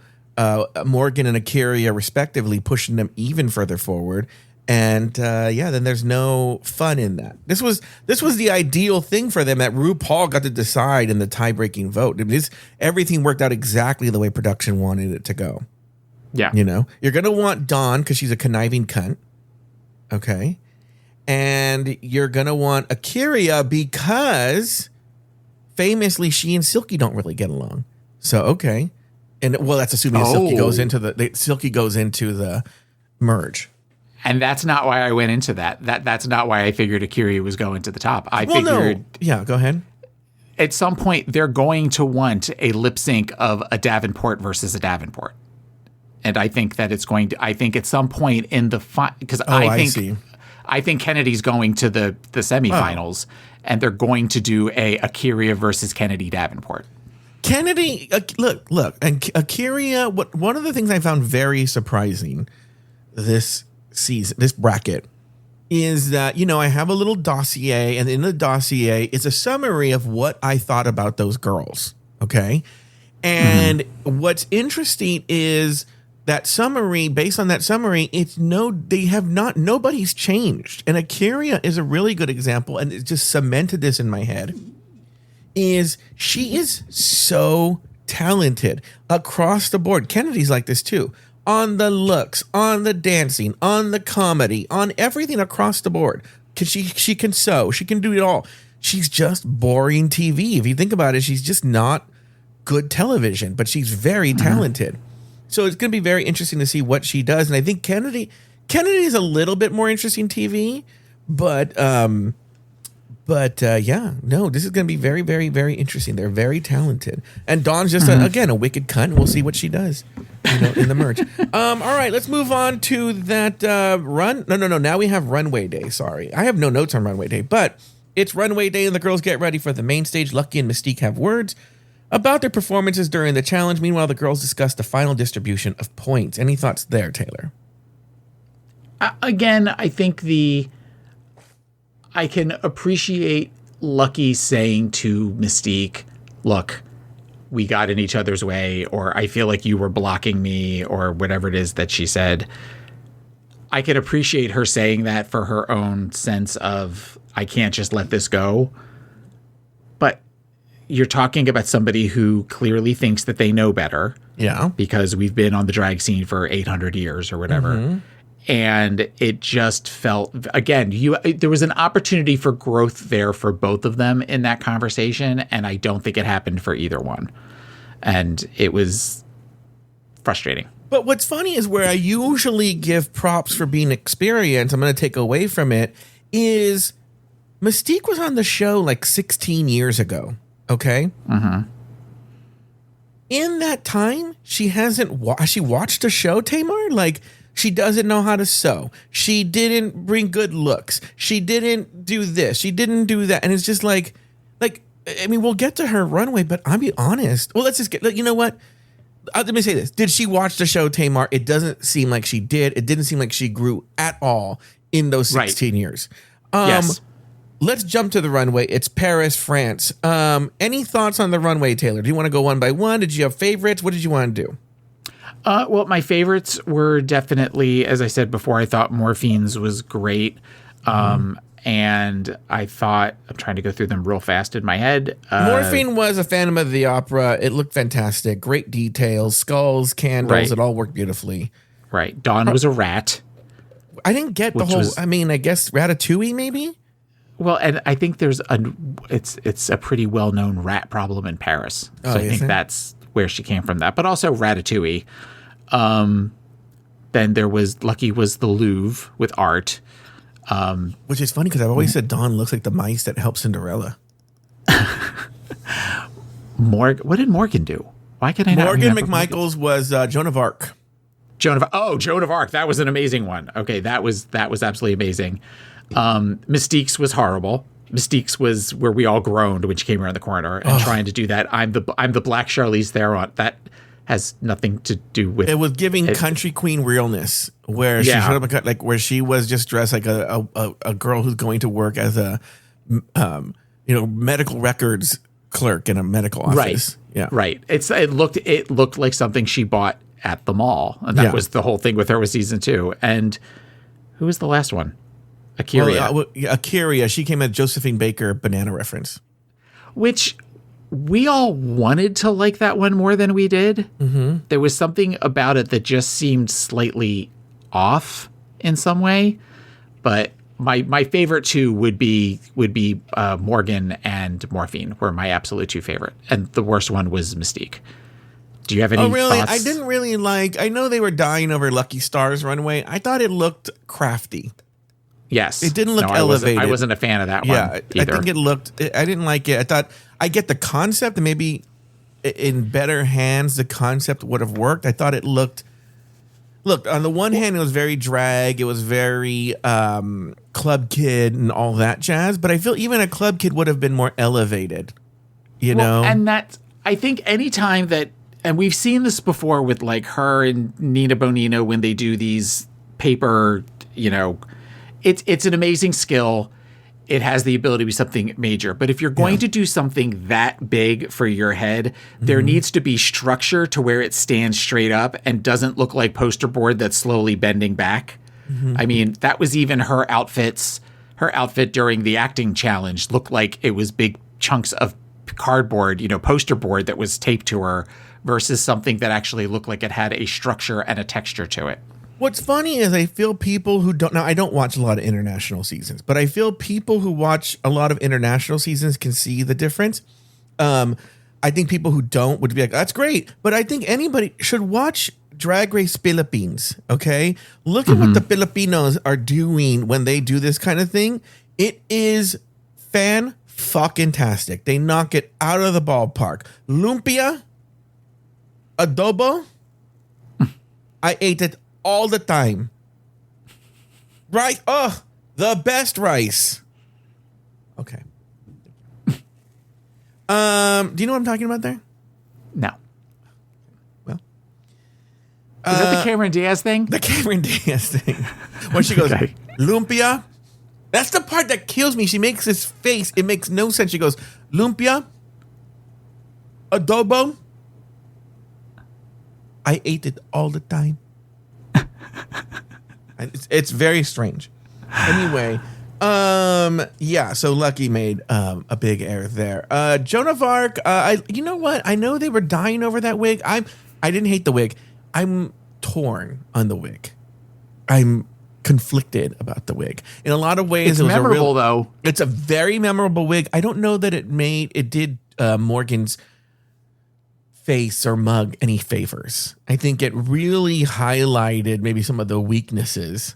Morgan and Akira respectively, pushing them even further forward. And then there's no fun in that. This was the ideal thing for them that RuPaul got to decide in the tie-breaking vote. Everything worked out exactly the way production wanted it to go. Yeah. You know, you're going to want Dawn because she's a conniving cunt. Okay. And you're going to want Akira because famously she and Silky don't really get along. So, okay. And well, that's assuming Silky goes into the merge. And that's not why I went into that. That's not why I figured Akira was going to the top. Yeah, go ahead. At some point, they're going to want a lip sync of a Davenport versus a Davenport. And I think that it's going to, I think at some point in the, because I think Kennedy's going to the semifinals and they're going to do a Akira versus Kennedy Davenport. Kennedy, look, and Akira, one of the things I found very surprising this season, this bracket, is that, you know, I have a little dossier, and in the dossier is a summary of what I thought about those girls. Okay. And what's interesting is that summary, based on that summary, nobody's changed. And Akira is a really good example, and it just cemented this in my head, is she is so talented across the board. Kennedy's like this too. On the looks, on the dancing, on the comedy, on everything across the board. She can sew. She can do it all. She's just boring TV. If you think about it, she's just not good television, but she's very talented. So it's going to be very interesting to see what she does. And I think Kennedy is a little bit more interesting TV, but this is going to be very, very, very interesting. They're very talented. And Dawn's just, a wicked cunt. We'll see what she does, in the merge. All right, let's move on to that run. No. Now we have Runway Day. Sorry. I have no notes on Runway Day, but it's Runway Day and the girls get ready for the main stage. Lucky and Mystique have words about their performances during the challenge. Meanwhile, the girls discuss the final distribution of points. Any thoughts there, Taylor? Again, I think I can appreciate Lucky saying to Mystique, look, we got in each other's way, or I feel like you were blocking me, or whatever it is that she said. I can appreciate her saying that for her own sense of, I can't just let this go. But you're talking about somebody who clearly thinks that they know better. Yeah. Because we've been on the drag scene for 800 years or whatever. And it just felt, again, there was an opportunity for growth there for both of them in that conversation, and I don't think it happened for either one. And it was frustrating. But what's funny is where I usually give props for being experienced, I'm going to take away from it, is Mystique was on the show like 16 years ago, okay? In that time, she watched a show, Tamar? Like, she doesn't know how to sew. She didn't bring good looks. She didn't do this. She didn't do that. And it's just like, I mean, we'll get to her runway, but I'll be honest. Well, let's just get, you know what? Let me say this. Did she watch the show, Tamar? It doesn't seem like she did. It didn't seem like she grew at all in those 16 years. Yes. Let's jump to the runway. It's Paris, France. Any thoughts on the runway, Taylor? Do you want to go one by one? Did you have favorites? What did you want to do? Well, my favorites were definitely, as I said before, I thought Morphine's was great. And I thought, I'm trying to go through them real fast in my head. Morphine was a Phantom of the Opera. It looked fantastic. Great details, skulls, candles. It all worked beautifully. Right. Dawn was a rat. I didn't get the whole, I guess Ratatouille maybe? Well, and I think it's a pretty well-known rat problem in Paris. So I think that's where she came from that. But also Ratatouille. Then there was, Lucky was the Louvre with art. Which is funny because I've always said Dawn looks like the mice that help Cinderella. What did Morgan do? Why can I not Morgan McMichaels was Joan of Arc. Joan of Arc. That was an amazing one. Okay, that was absolutely amazing. Mystique's was horrible. Mystique's was where we all groaned when she came around the corner and trying to do that. I'm the Black Charlize Theron. That has nothing to do with it. Was giving country queen realness, where she showed up like where she was just dressed like a girl who's going to work as a medical records clerk in a medical office. Right. It looked like something she bought at the mall, and that was the whole thing with her with season 2. And Who was the last one? Akira. Akira. She came at Josephine Baker banana reference. Which we all wanted to like that one more than we did. Mm-hmm. There was something about it that just seemed slightly off in some way. But my favorite two would be Morgan and Morphine were my absolute two favorite. And the worst one was Mystique. Do you have any thoughts? I didn't really like... I know they were dying over Lucky Star's runway. I thought it looked crafty. Yes. It didn't look elevated. I wasn't a fan of that one either. I think it looked... I didn't like it. I thought... I get the concept, and maybe in better hands, the concept would have worked. I thought it looked... Look, on the one hand, it was very drag. It was very Club Kid and all that jazz. But I feel even a Club Kid would have been more elevated. You know? And that... I think any time that... And we've seen this before with like her and Nina Bonino when they do these paper, it's an amazing skill. It has the ability to be something major. But if you're going to do something that big for your head, there needs to be structure to where it stands straight up and doesn't look like poster board that's slowly bending back. Mm-hmm. I mean, that was even her outfit during the acting challenge looked like it was big chunks of cardboard, poster board that was taped to her versus something that actually looked like it had a structure and a texture to it. What's funny is I feel people who don't... Now, I don't watch a lot of international seasons, but I feel people who watch a lot of international seasons can see the difference. I think people who don't would be like, that's great. But I think anybody should watch Drag Race Philippines, okay? Look at what the Filipinos are doing when they do this kind of thing. It is fan-fucking-tastic. They knock it out of the ballpark. Lumpia... Adobo, I ate it all the time. Rice, the best rice. Okay. Do you know what I'm talking about there? No. Well, is that the Cameron Diaz thing? The Cameron Diaz thing. When she goes, lumpia. That's the part that kills me. She makes this face. It makes no sense. She goes, lumpia, adobo. I ate it all the time. It's very strange. Anyway, so Lucky made a big error there. Joan of Arc, you know what? I know they were dying over that wig. I didn't hate the wig. I'm torn on the wig. I'm conflicted about the wig. In a lot of ways, it's memorable though. It's a very memorable wig. I don't know that it did Morgan's face or mug any favors. I think it really highlighted maybe some of the weaknesses.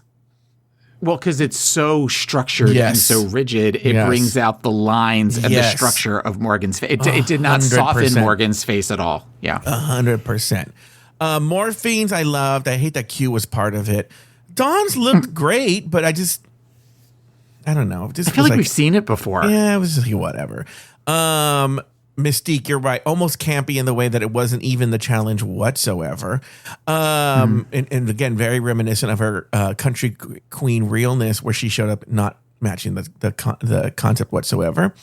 Well, because it's so structured and so rigid, it brings out the lines and the structure of Morgan's face. It did not 100%. Soften Morgan's face at all. Yeah. 100%. Morphines I loved. I hate that Q was part of it. Dawn's looked great, but I don't know. I feel like we've seen it before. Yeah, it was just whatever. Mystique, you're right. Almost campy in the way that it wasn't even the challenge whatsoever. And again, very reminiscent of her country queen realness, where she showed up not matching the concept whatsoever.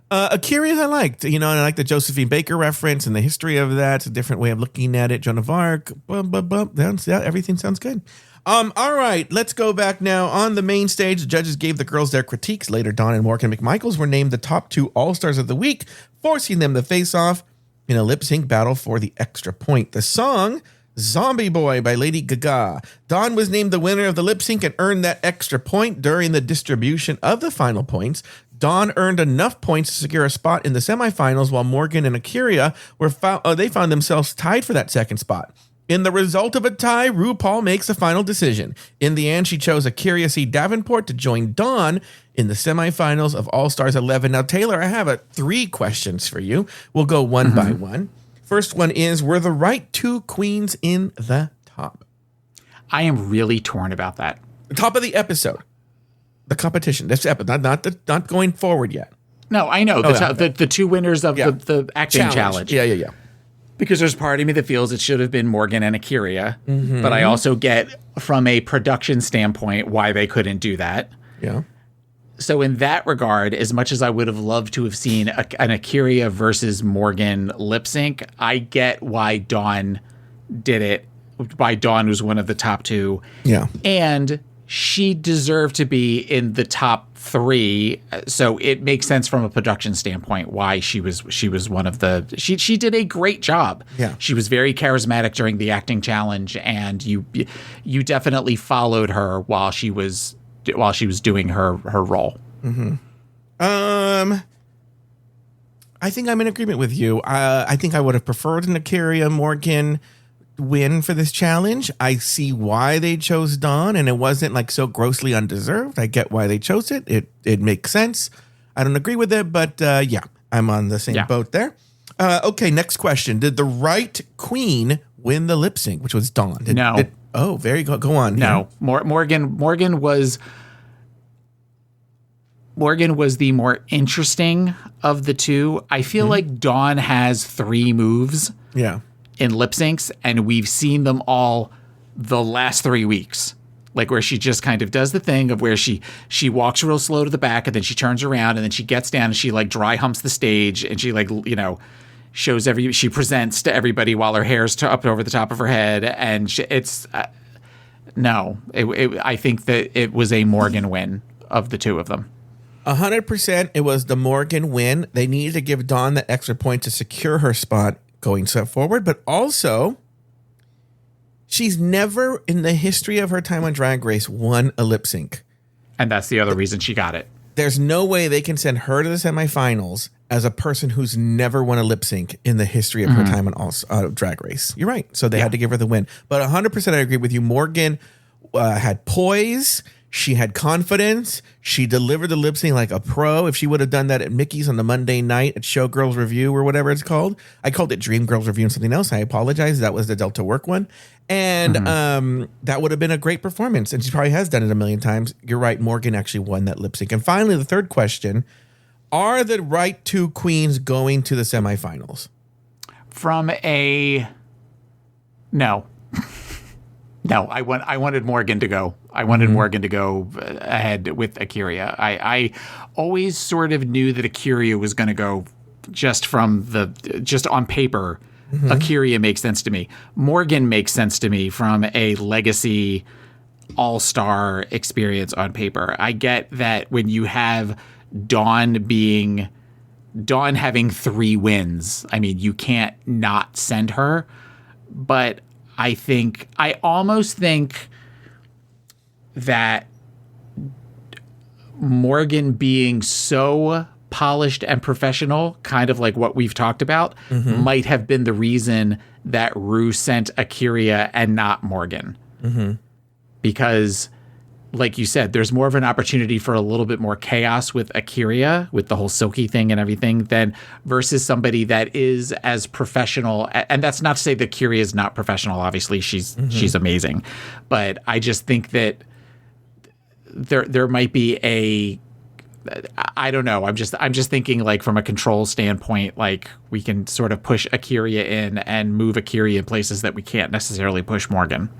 Akira's I liked, and I like the Josephine Baker reference and the history of that. It's a different way of looking at it. Joan of Arc, everything sounds good. All right, let's go back now. On the main stage, the judges gave the girls their critiques. Later, Dawn and Morgan McMichaels were named the top 2 All-Stars of the week, forcing them to face off in a lip-sync battle for the extra point. The song, Zombie Boy by Lady Gaga. Dawn was named the winner of the lip-sync and earned that extra point during the distribution of the final points. Dawn earned enough points to secure a spot in the semifinals, while Morgan and Akira they found themselves tied for that second spot. In the result of a tie, RuPaul makes a final decision. In the end, she chose Akira C. Davenport to join Dawn in the semifinals of All Stars 11. Now, Taylor, I have 3 questions for you. We'll go one by one. First one is, were the right 2 queens in the top? I am really torn about that. The top of the episode. The competition. This episode, not going forward yet. No, I know. The 2 winners of the acting challenge. Yeah. Because there's part of me that feels it should have been Morgan and Akira. Mm-hmm. But I also get, from a production standpoint, why they couldn't do that. Yeah. So in that regard, as much as I would have loved to have seen an Akira versus Morgan lip sync, I get why Dawn did it. Why Dawn was one of the top 2. Yeah. And she deserved to be in the top 3. So it makes sense from a production standpoint why she was one of the. She did a great job. Yeah, she was very charismatic during the acting challenge, and you definitely followed her while she was doing her role. Mm-hmm. I think I'm in agreement with you. I think I would have preferred an A'keria Morgan win for this challenge. I see why they chose Dawn, and it wasn't like so grossly undeserved. I get why they chose it. It makes sense. I don't agree with it, but yeah, I'm on the same boat there. Okay, next question. Did the right queen win the lip sync, which was Dawn? No. Oh, very good. Go on. No. Morgan was the more interesting of the two. I feel like Dawn has 3 moves. Yeah. In lip syncs, and we've seen them all the last 3 weeks, like where she just kind of does the thing of where she walks real slow to the back, and then she turns around, and then she gets down and she like dry humps the stage, and she like, you know, she presents to everybody while her hair's up over the top of her head, and I think that it was a Morgan win of the two of them. 100% it was the Morgan win. They needed to give Dawn that extra point to secure her spot going step forward, but also she's never in the history of her time on Drag Race won a lip sync. And that's the other reason she got it. There's no way they can send her to the semifinals as a person who's never won a lip sync in the history of her time on Drag Race. You're right. So they had to give her the win. But 100% I agree with you. Morgan had poise. She had confidence. She delivered the lip sync like a pro. If she would have done that at Mickey's on the Monday night at Showgirls Review or whatever it's called. I called it Dream Girls Review and something else. I apologize. That was the Delta Work one. And that would have been a great performance. And she probably has done it a million times. You're right. Morgan actually won that lip sync. And finally, the third question. Are the right 2 queens going to the semifinals? No. No, I wanted Morgan to go. I wanted Morgan to go ahead with A'keria. I always sort of knew that A'keria was going to go just on paper. A'keria makes sense to me. Morgan makes sense to me from a legacy all-star experience on paper. I get that when you have Dawn having 3 wins, I mean, you can't not send her, but I almost think that Morgan being so polished and professional, kind of like what we've talked about, might have been the reason that Ru sent A'keria and not Morgan. Because, like you said, there's more of an opportunity for a little bit more chaos with A'keria, with the whole Silky thing and everything, than versus somebody that is as professional. And that's not to say that A'keria is not professional. Obviously, she's amazing. But I just think that there might be I don't know. I'm just thinking like from a control standpoint, like we can sort of push A'keria in and move A'keria in places that we can't necessarily push Morgan.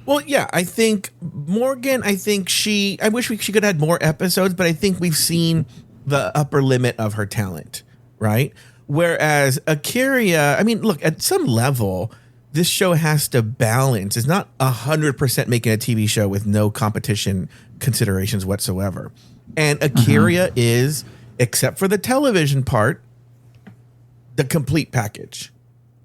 Well, yeah, I think Morgan, I wish she could have had more episodes, but I think we've seen the upper limit of her talent, right? Whereas A'keria, I mean, look, at some level, this show has to balance. It's not 100% making a TV show with no competition considerations whatsoever. And A'keria is, except for the television part, the complete package.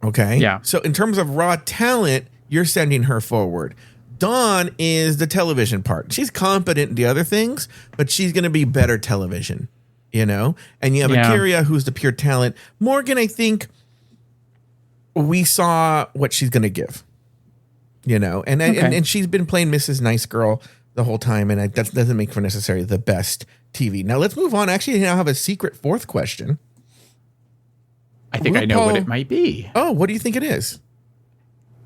Okay? Yeah. So in terms of raw talent, you're sending her forward. Dawn is the television part. She's competent in the other things, but she's going to be better television, you know? And you have A'keria, who's the pure talent. Morgan, I think we saw what she's going to give, you know? And she's been playing Mrs. Nice Girl the whole time, and that doesn't make for necessarily the best TV. Now, let's move on. Actually, I now have a secret 4th question. I think I know what it might be. Oh, what do you think it is?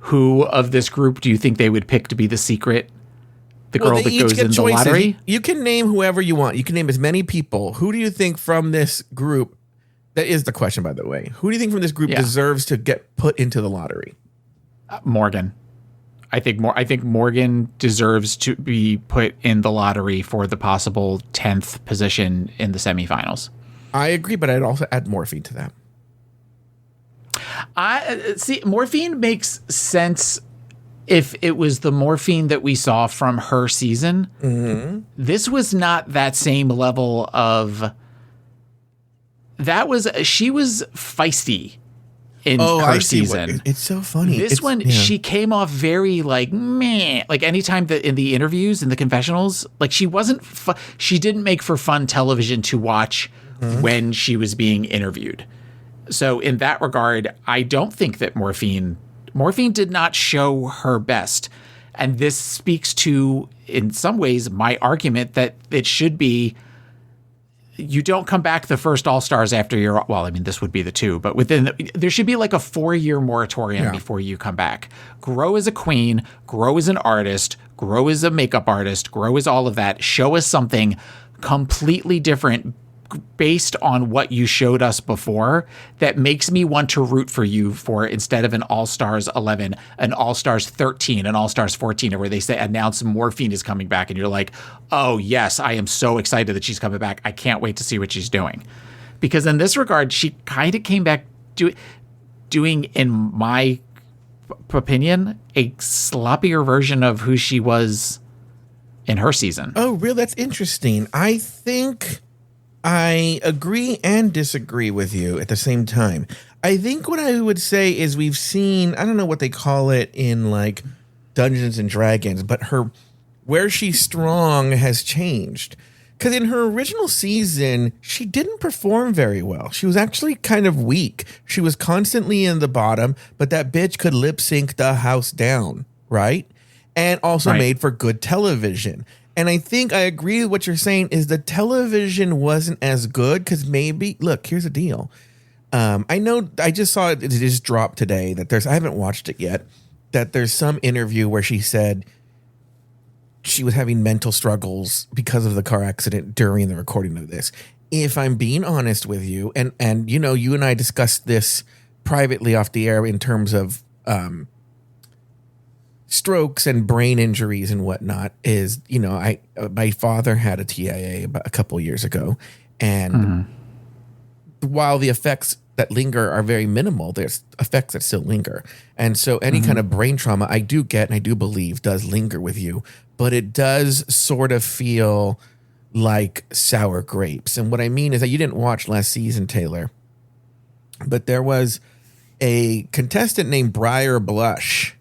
Who of this group do you think they would pick to be the secret? The girl that goes in the lottery? You can name whoever you want. You can name as many people. Who do you think from this group, that is the question, by the way, who do you think from this group deserves to get put into the lottery? Morgan. I think Morgan deserves to be put in the lottery for the possible 10th position in the semifinals. I agree, but I'd also add Morphine to that. Morphine makes sense if it was the morphine that we saw from her season, this was not that same level of. She was feisty in her season. It's so funny. This one, she came off very like meh. Like anytime that in the interviews, in the confessionals, like she wasn't. She didn't make for fun television to watch when she was being interviewed. So in that regard, I don't think that morphine did not show her best, and this speaks to, in some ways, my argument that it should be. You don't come back the first All-Stars after you're, well, I mean, this would be the 2, but there should be like a 4-year moratorium before you come back. Grow as a queen, grow as an artist, grow as a makeup artist, grow as all of that. Show us something completely different based on what you showed us before that makes me want to root for you for, instead of an All-Stars 11, an All-Stars 13, an All-Stars 14, where they say announce Morphine is coming back and you're like, oh yes, I am so excited that she's coming back. I can't wait to see what she's doing. Because in this regard, she kind of came back doing, in my opinion, a sloppier version of who she was in her season. Oh, really? That's interesting. I think I agree and disagree with you at the same time. I think what I would say is we've seen, I don't know what they call it in like Dungeons and Dragons, but where she's strong has changed. Because in her original season, she didn't perform very well. She was actually kind of weak. She was constantly in the bottom, but that bitch could lip sync the house down, right? And also made for good television. And I think I agree with what you're saying is the television wasn't as good because maybe, look, here's the deal. I know I just saw it just dropped today that I haven't watched it yet, that there's some interview where she said she was having mental struggles because of the car accident during the recording of this. If I'm being honest with you, and you know, you and I discussed this privately off the air in terms of strokes and brain injuries and whatnot, is, you know, my father had a TIA about a couple years ago, and while the effects that linger are very minimal, there's effects that still linger. And so any kind of brain trauma I do get and I do believe does linger with you, but it does sort of feel like sour grapes. And what I mean is that you didn't watch last season, Taylor, but there was a contestant named Briar Blush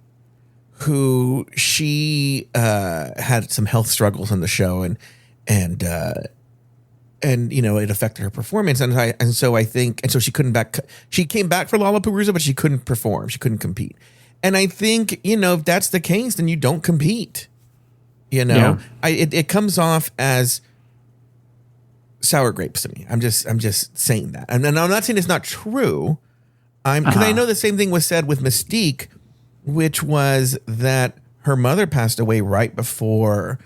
who she had some health struggles on the show, and you know, it affected her performance, and so she she came back for Lollapalooza, but she couldn't perform, she couldn't compete. And I think, you know, if that's the case, then you don't compete. You know, it comes off as sour grapes to me. I'm just saying that, and I'm not saying it's not true. Because I know the same thing was said with Mystique, which was that her mother passed away right before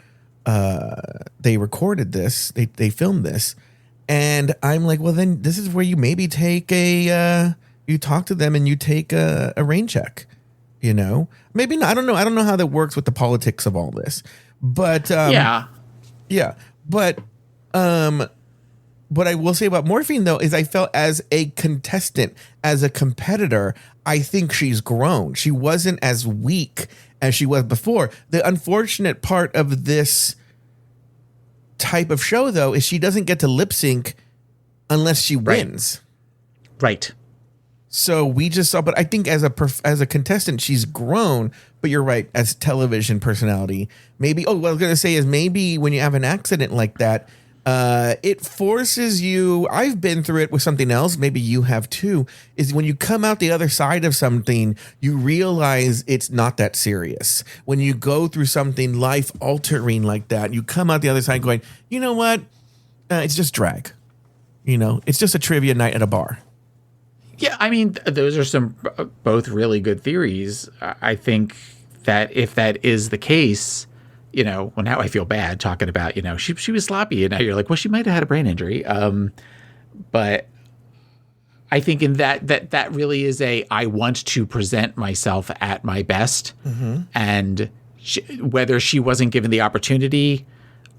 they recorded this. They filmed this. And I'm like, well, then this is where you maybe take you talk to them and you take a rain check, you know? Maybe not. I don't know. I don't know how that works with the politics of all this. But yeah. But what I will say about Morphine, though, is I felt as a contestant, as a competitor, I think she's grown. She wasn't as weak as she was before. The unfortunate part of this type of show, though, is she doesn't get to lip sync unless she wins. Right. So we just saw, but I think as a contestant, she's grown. But you're right, as television personality, maybe. Oh, what I was going to say is maybe when you have an accident like that, it forces you. I've been through it with something else. Maybe you have too. Is when you come out the other side of something, you realize it's not that serious. When you go through something life altering like that, you come out the other side going, you know what? It's just drag. You know, it's just a trivia night at a bar. Yeah, I mean, those are some both really good theories. I think that if that is the case, you know, well, now I feel bad talking about, you know, she was sloppy, and now you're like, well, she might have had a brain injury. But I think in that really is I want to present myself at my best, and whether she wasn't given the opportunity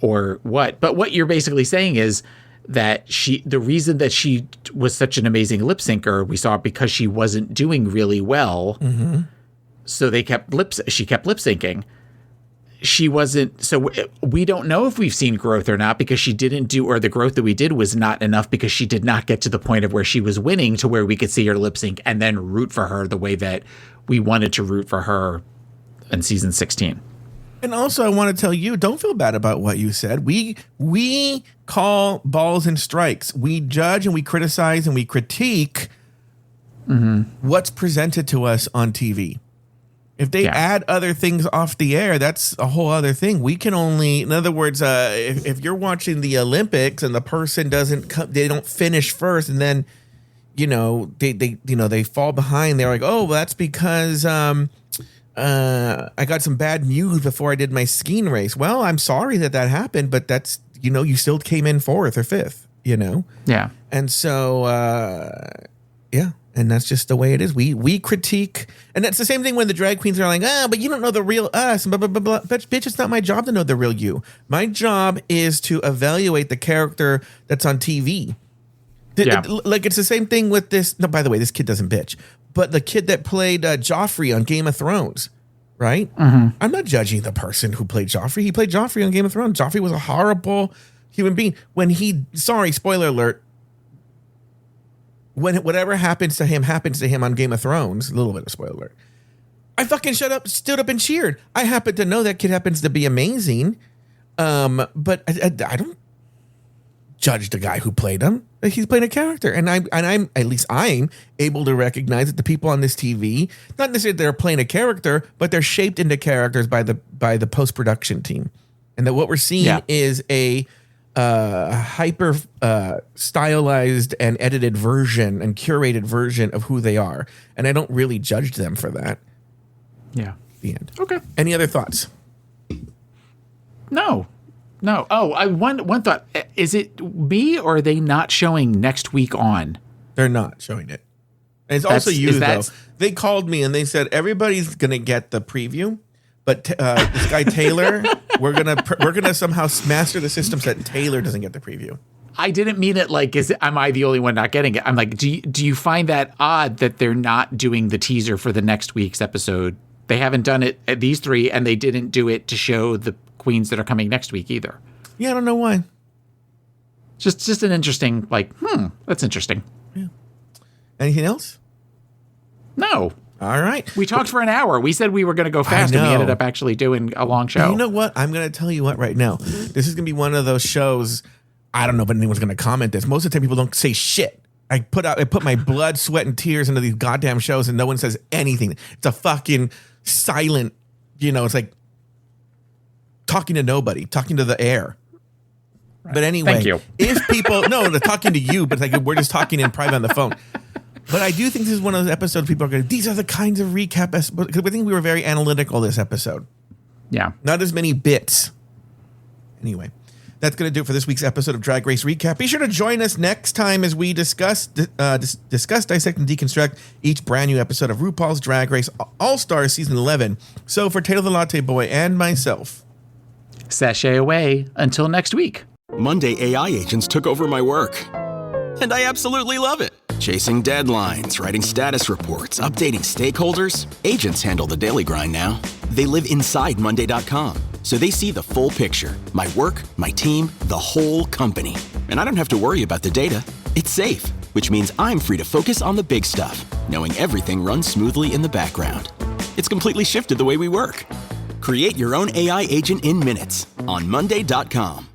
or what. But what you're basically saying is that the reason that she was such an amazing lip syncer, we saw because she wasn't doing really well. So she kept lip syncing. She wasn't, so we don't know if we've seen growth or not because she didn't do, or the growth that we did was not enough because she did not get to the point of where she was winning to where we could see her lip sync and then root for her the way that we wanted to root for her in season 16. And also I want to tell you, don't feel bad about what you said. We call balls and strikes. We judge and we criticize and we critique what's presented to us on TV. If they add other things off the air, that's a whole other thing. We can only, in other words, if you're watching the Olympics and the person they don't finish first, and then they fall behind. They're like, oh, well, that's because I got some bad news before I did my skiing race. Well, I'm sorry that happened, but that's you still came in 4th or 5th. Yeah, and so and that's just the way it is. We critique, and that's the same thing when the drag queens are like, but you don't know the real us, blah, blah, blah, blah. But bitch, it's not my job to know the real you. My job is to evaluate the character that's on TV. Like it's the same thing with this. No, by the way, this kid doesn't bitch, but the kid that played Joffrey on Game of Thrones, right? Mm-hmm. I'm not judging the person who played Joffrey. He played Joffrey on Game of Thrones. Joffrey was a horrible human being. Spoiler alert, when whatever happens to him on Game of Thrones, a little bit of spoiler alert, I fucking stood up and cheered. I happen to know that kid happens to be amazing, but I don't judge the guy who played him. He's playing a character, and I'm at least I'm able to recognize that the people on this TV, not necessarily they're playing a character, but they're shaped into characters by the post-production team, and that what we're seeing is a hyper stylized and edited version and curated version of who they are, and I don't really judge them for that. Yeah. The end. Okay. Any other thoughts? No. Oh, one thought. Is it me or are they not showing next week on? They're not showing it. And it's also you though. They called me and they said everybody's gonna get the preview. But this guy Taylor, we're gonna somehow master the system so that Taylor doesn't get the preview. I didn't mean it like, am I the only one not getting it? I'm like, do you find that odd that they're not doing the teaser for the next week's episode? They haven't done it at these 3, and they didn't do it to show the queens that are coming next week either. Yeah, I don't know why. Just an interesting, that's interesting. Yeah. Anything else? No. All right. We talked for an hour. We said we were going to go fast, and we ended up actually doing a long show. You know what? I'm going to tell you what right now. This is going to be one of those shows. I don't know if anyone's going to comment this. Most of the time, people don't say shit. I put my blood, sweat, and tears into these goddamn shows, and no one says anything. It's a fucking silent. It's like talking to nobody, talking to the air. Right. But anyway, thank you. If people they're talking to you, but like we're just talking in private on the phone. But I do think this is one of those episodes people are going, these are the kinds of recap episodes. Because I think we were very analytical this episode. Yeah. Not as many bits. Anyway, that's going to do it for this week's episode of Drag Race Recap. Be sure to join us next time as we discuss, dissect, and deconstruct each brand new episode of RuPaul's Drag Race All-Stars Season 11. So for Taylor the Latte Boy and myself, sashay away until next week. Monday, AI agents took over my work. And I absolutely love it. Chasing deadlines, writing status reports, updating stakeholders. Agents handle the daily grind now. They live inside Monday.com, so they see the full picture. My work, my team, the whole company. And I don't have to worry about the data. It's safe, which means I'm free to focus on the big stuff, knowing everything runs smoothly in the background. It's completely shifted the way we work. Create your own AI agent in minutes on Monday.com.